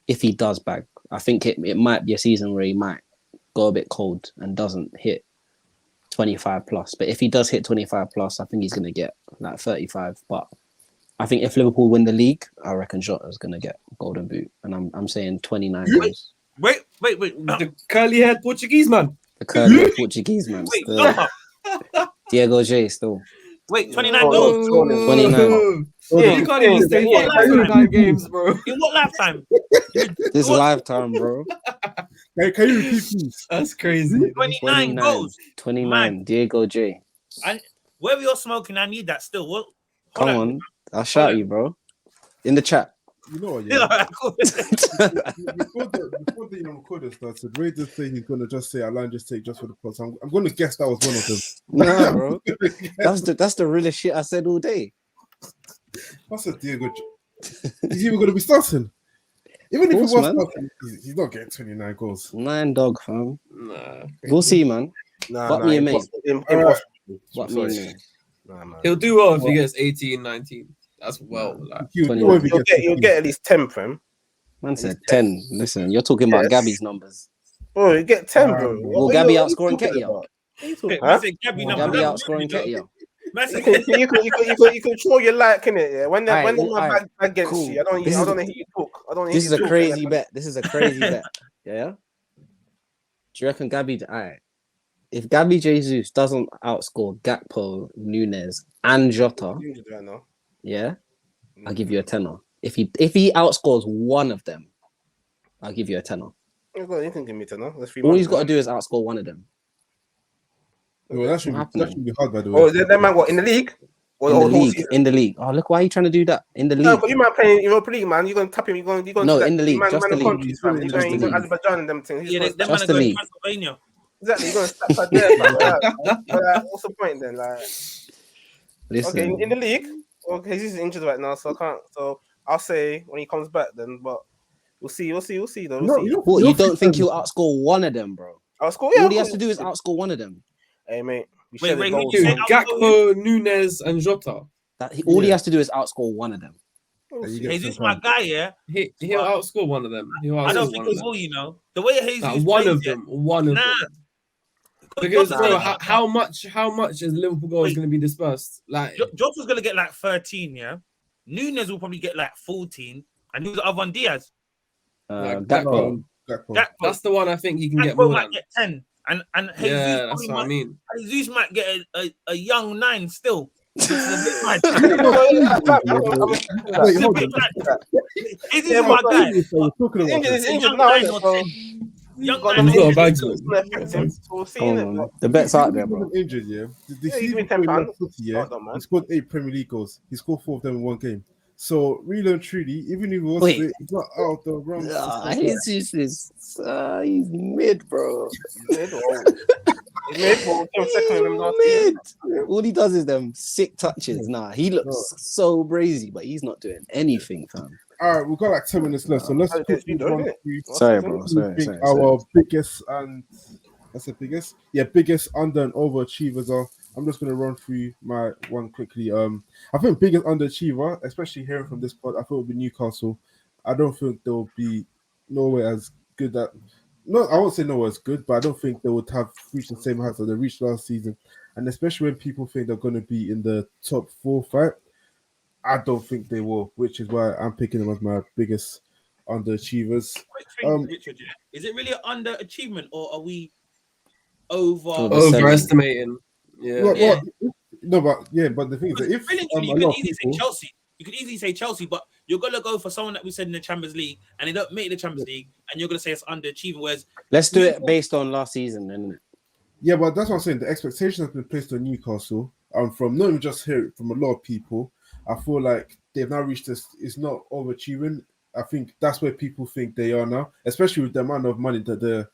he does bag. I think it might be a season where he might go a bit cold and doesn't hit 25 plus. But if he does hit 25 plus, I think he's going to get like 35. But I think if Liverpool win the league, I reckon Jota's going to get golden boot. And I'm saying 29 goals. Wait. The curly haired Portuguese man. The curly Portuguese man. Wait, Still. Diego J still. Wait, 29 goals. 29. You can't even stay for 29 games, bro. In what lifetime? This lifetime, bro. Can you repeat, please? That's crazy. 29 goals. 29. Man. Diego J. And wherever you're smoking, I need that still. What? Come on. I'll shout you, bro. In the chat. You know what? Yeah, Yeah. cool. Before the recording started, Ray did say he's gonna just say Alan just take just for the pod. So I'm gonna guess that was one of them. Nah, bro. That's the realest shit I said all day. That's a Diego. He's even gonna be starting. Even if he was starting, he's not getting 29 goals. 9 dog, fam. Nah. We'll see, man. Nah, me and mate. Impossible. What me and mate. Nah. He'll do well if he gets 18, 19. That's well. Like, You'll get at least 10 from him. Man said 10. Listen, you're talking about Gabby's numbers. Bro, you get 10, bro. Will Gabby outscoring Ketia? Huh? Gabby outscoring Ketia? You can throw your like in it, yeah. When they're against cool. you, I don't know who you talk. This is a crazy bet. Yeah. Do you reckon Gabby? Alright. If Gabby Jesus doesn't outscore Gakpo, Nunes, and Jota, yeah, I'll give you a tenner. If he outscores one of them, I'll give you a tenner. You can give me a tenner. All he's got to do is outscore one of them. Well, that should be hard, by the way. Oh, that man what in the league? In the league. Oh, look, why are you trying to do that? In the league. No, but you might play in Europa League, man. You're gonna tap him. You're going. No, in the league. Just the league. You're going Azerbaijan and them things. Yeah, them just man the are league. going Transylvania. Exactly. You're gonna step out there. What's the point then? Listen. Okay, in the league. Okay, he's injured right now, so I can't. So I'll say when he comes back, then. But we'll see. Though. You don't think he'll outscore one of them, bro? Outscore? All he has to do is outscore one of them. Hey, mate. Wait, Gakpo, Nunes, and Jota. All he has to do is outscore one of them. Jesus, my guy, yeah. He'll outscore one of them. I don't think he will, you know. The way Jesus one of them. Because bro, how much is Liverpool goals going to be dispersed? Like Jota's going to get like 13, yeah. Nunes will probably get like 14, and who's the other one? Diaz. Gakpo. That's the one I think he can get more. More might get 10, and Jesus yeah, that's what I mean. Jesus might get a young 9 still. This is a bit mad. This is my guy. He's injured now. The bet's out there, bro. Injured, yeah. He's been £10. He scored 8 Premier League goals. He scored 4 of them in one game. So really and truly, even if he was he's not out the realm. He's mid, bro. Mid. All he does is them sick touches. Nah, he looks so brazy, but he's not doing anything, fam. All right, we've got like 10 minutes left, so let's How did quickly you do run it? through. Sorry, bro. We Sorry, think sorry. our biggest and that's the biggest, biggest under and overachievers are. I'm just gonna run through my one quickly. I think biggest underachiever, especially hearing from this pod, I thought it would be Newcastle. I don't think they'll be nowhere as good at. No, I won't say nowhere as good, but I don't think they would have reached the same heights that they reached last season. And especially when people think they're going to be in the top 4 fight, I don't think they will, which is why I'm picking them as my biggest underachievers. Quick thing, Richard, is it really an underachievement or are we over? Overestimating. Yeah. Well, no, but the thing is that if Really, a you could lot of easily people, say Chelsea. You could easily say Chelsea, but you're gonna go for someone that we said in the Champions League, and they don't make the Champions League, and you're gonna say it's underachieving. Whereas Let's do it based on last season, then. yeah, but that's what I'm saying. The expectation has been placed on Newcastle, from not even just here, from a lot of people. I feel like they've now reached this. It's not overachieving. I think that's where people think they are now, especially with the amount of money that they're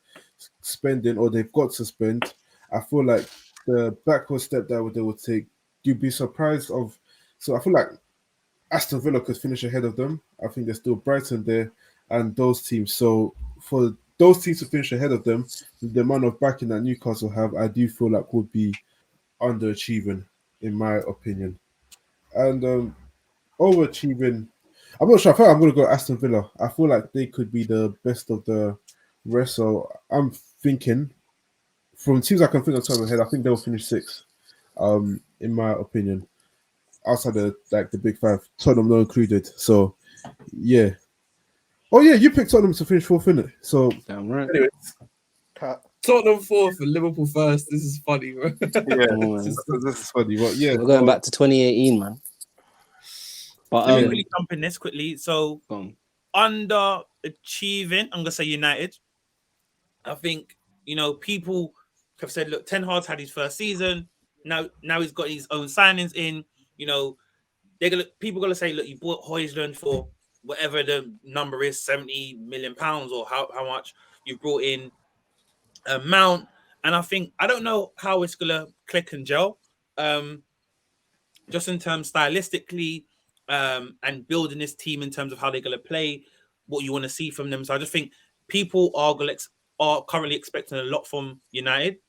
spending or they've got to spend. I feel like the backward step that they would take, you'd be surprised of. So I feel like Aston Villa could finish ahead of them. I think there's still Brighton there and those teams. So for those teams to finish ahead of them, the amount of backing that Newcastle have, I do feel like would be underachieving, in my opinion. And overachieving, I'm not sure. I feel like I'm going to go Aston Villa. I feel like they could be the best of the rest. So I'm thinking, from teams I can think of top of my head, I think they'll finish 6th, in my opinion. Outside of like the big 5, Tottenham not included. So yeah. Oh yeah, you picked Tottenham to finish 4th, innit? So Damn right. anyway, Tottenham 4th and Liverpool 1st. This is funny, bro. yeah, Oh, man. this is funny, but yeah, We're going back to 2018, man. But let me really jump in this quickly. So go on. underachieving, I'm gonna say United. I think people have said, look, Ten Hag's had his first season. Now he's got his own signings in. People gonna say, look, you bought Højlund for whatever the number is, £70 million or how much you brought in Mount, and I don't know how it's gonna click and gel, just in terms stylistically, and building this team in terms of how they're gonna play, what you want to see from them. So I just think people are currently expecting a lot from United,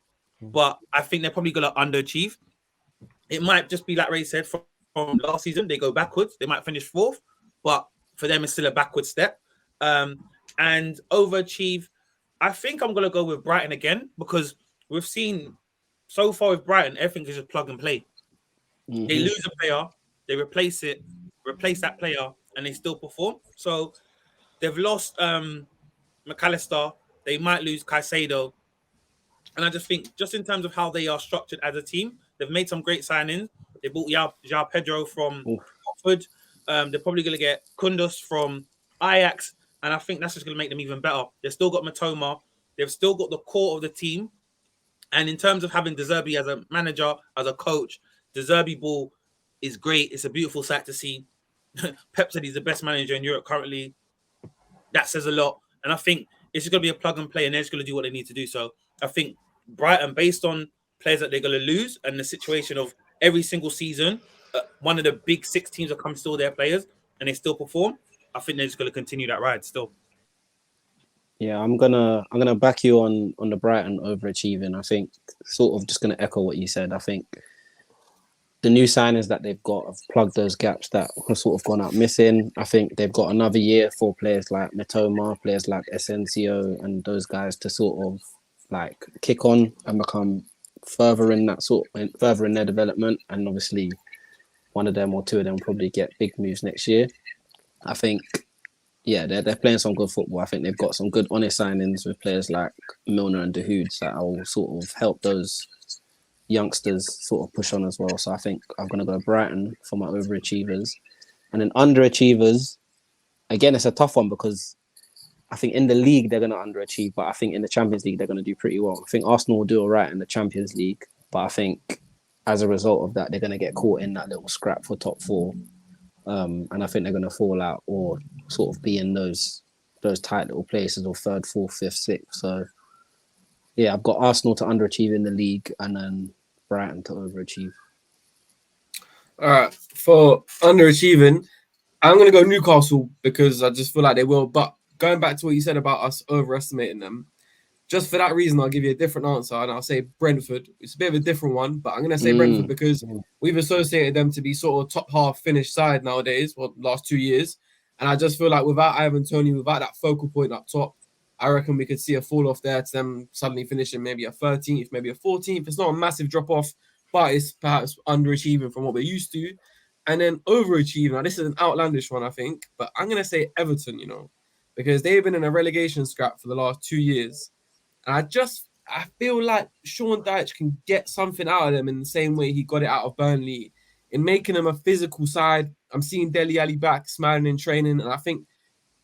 but I think they're probably gonna underachieve. It might just be like Ray said from last season, they go backwards. They might finish 4th, but for them, it's still a backward step. And overachieve, I think I'm going to go with Brighton again, because we've seen so far with Brighton, everything is just plug and play. Mm-hmm. They lose a player, they replace that player, and they still perform. So they've lost McAllister, they might lose Caicedo. And I just think, just in terms of how they are structured as a team, they've made some great signings. They bought João Pedro from Watford. They're probably going to get Kundus from Ajax. And I think that's just going to make them even better. They've still got Matoma. They've still got the core of the team. And in terms of having De Zerbi as a manager, as a coach, De Zerbi ball is great. It's a beautiful sight to see. Pep said he's the best manager in Europe currently. That says a lot. And I think it's just going to be a plug and play, and they're just going to do what they need to do. So I think Brighton, based on players that they're going to lose and the situation of every single season, one of the big 6 teams that come still their players and they still perform, I think they're just going to continue that ride still. Yeah, I'm gonna back you on the Brighton overachieving. I think sort of just gonna echo what you said. I think the new signings that they've got have plugged those gaps that have sort of gone out missing. I think they've got another year for players like Matoma, players like Asensio, and those guys to sort of like kick on and become further in their development. And obviously, one of them or 2 of them will probably get big moves next year. I think, yeah, they're playing some good football. I think they've got some good honest signings with players like Milner and De Hood that will sort of help those youngsters sort of push on as well. So I think I'm going to go Brighton for my overachievers. And then underachievers, again, it's a tough one because I think in the league they're going to underachieve, but I think in the Champions League they're going to do pretty well. I think Arsenal will do all right in the Champions League, but I think as a result of that, they're going to get caught in that little scrap for top 4. And I think they're going to fall out or sort of be in those tight little places of 3rd, 4th, 5th, 6th. So yeah, I've got Arsenal to underachieve in the league and then Brighton to overachieve. All right, for underachieving, I'm going to go Newcastle because I just feel like they will. But going back to what you said about us overestimating them, just for that reason, I'll give you a different answer. And I'll say Brentford. It's a bit of a different one, but I'm going to say Brentford because we've associated them to be sort of top half Finnish side nowadays, well, last 2 years. And I just feel like without Ivan Toney, without that focal point up top, I reckon we could see a fall off there to them suddenly finishing maybe a 13th, maybe a 14th. It's not a massive drop off, but it's perhaps underachieving from what we're used to. And then overachieving. Now, this is an outlandish one, I think, but I'm going to say Everton, because they've been in a relegation scrap for the last 2 years. And I feel like Sean Dyche can get something out of them in the same way he got it out of Burnley in making them a physical side. I'm seeing Dele Alli back, smiling in training. And I think,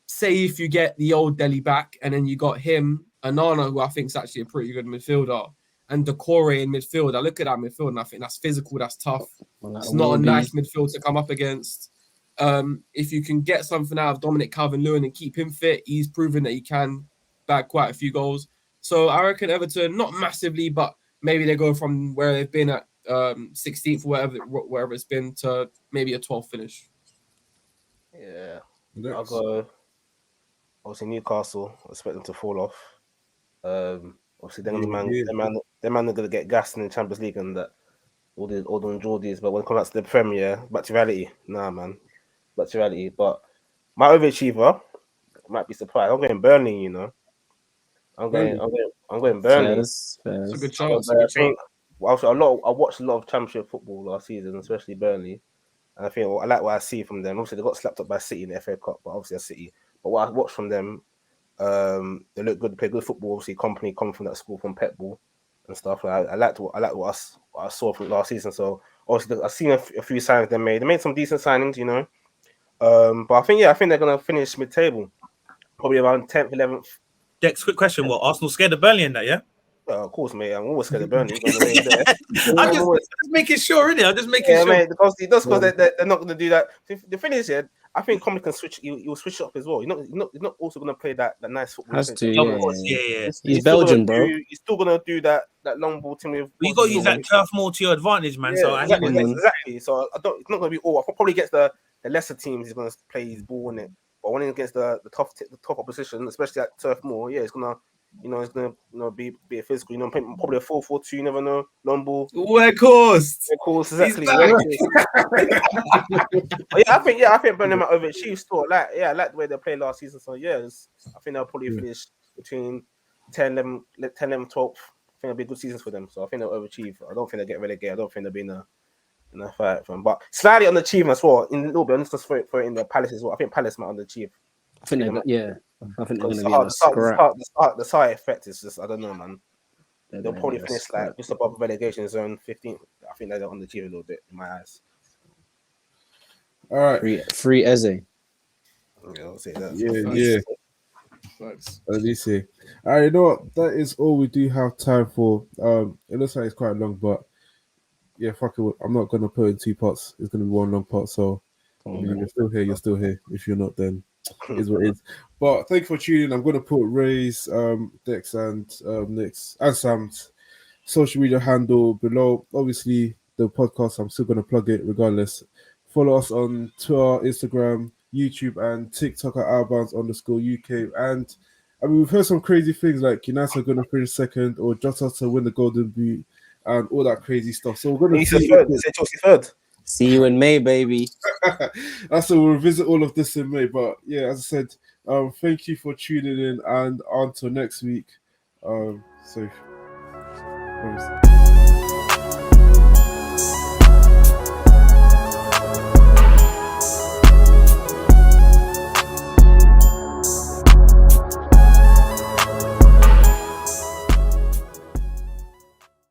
say if you get the old Dele back and then you got him, Anana, who I think is actually a pretty good midfielder, and Decore in midfield. I look at that midfield and I think that's physical, that's tough. It's not a nice midfield to come up against. If you can get something out of Dominic Calvert-Lewin and keep him fit, he's proven that he can bag quite a few goals. So I reckon Everton, not massively, but maybe they go from where they've been at 16th or wherever it's been to maybe a 12th finish. Yeah. I'll go. Obviously, Newcastle, I expect them to fall off. Obviously, them man are going to get gassed in the Champions League and that all the Geordies. But when it comes to the Premier, back to reality. Nah, man. Back to reality. But my overachiever, might be surprised. I'm going Burnley, I'm going Burnley. It's a good chance. I watched a lot of Championship football last season, especially Burnley. And I think I like what I see from them. Obviously, they got slapped up by City in the FA Cup, but obviously, City. But what I watched from them, they look good, play good football. Obviously, company come from that school from Pep Ball and stuff. I liked what I saw from last season. So obviously, I've seen a few signings they made. They made some decent signings, But I think they're gonna finish mid-table, probably around 10th, 11th. Dex, quick question: what, Arsenal scared of Burnley in that? Yeah. Of course, mate. I'm always scared of Burnley. I'm just making sure, innit? I'm just making sure. Mate, because they're not going to do that. The thing is, I think Company can switch. You'll switch it up as well. You're not also going to play that nice football. Has to, yeah. He's Belgian, bro. You're still going to do that long ball team with. You got to use that turf more to your advantage, man. Yeah, so exactly. So it's not going to be all. Probably against the lesser teams, he's going to play his ball in it. But when against the top opposition, especially at Turf Moor, it's gonna. It's gonna be a physical. Probably a 4-4-2. You never know. Long ball. Weghorst. Exactly. I think Burnham might overachieve still. I like the way they played last season. So I think they'll probably finish between 10, 11, 12. I think it'll be good seasons for them. So I think they'll overachieve. I don't think they'll get relegated. I don't think they'll be in a fight for them. But slightly underachieving as well. In a little bit, I'm just throw it in the Palace as well. I think Palace might underachieve. I think they're going to be in a scrap. The side effect is just, I don't know, man. They'll probably finish just above relegation zone 15. I think they're underachieve a little bit in my eyes. All right. Free Eze. Yeah, I'll say that. Yeah. At least see. All right, you know what? That is all we do have time for. It looks like it's quite long, but yeah, fuck it. I'm not going to put it in 2 parts. It's going to be 1 long part. So you're still here. You're still here. If you're not, then is what it is. But thank you for tuning in. I'm going to put Ray's, Dex, and Nick's and Sam's social media handle below. Obviously, the podcast, I'm still going to plug it regardless. Follow us on Twitter, Instagram, YouTube, and TikTok at outbounds_UK. And I mean, we've heard some crazy things like United are going to finish second, or Jota to win the Golden Boot, and all that crazy stuff. So we're going to see third. See you in May, baby. So we'll revisit all of this in May. But yeah, as I said, thank you for tuning in, and until next week. Safe.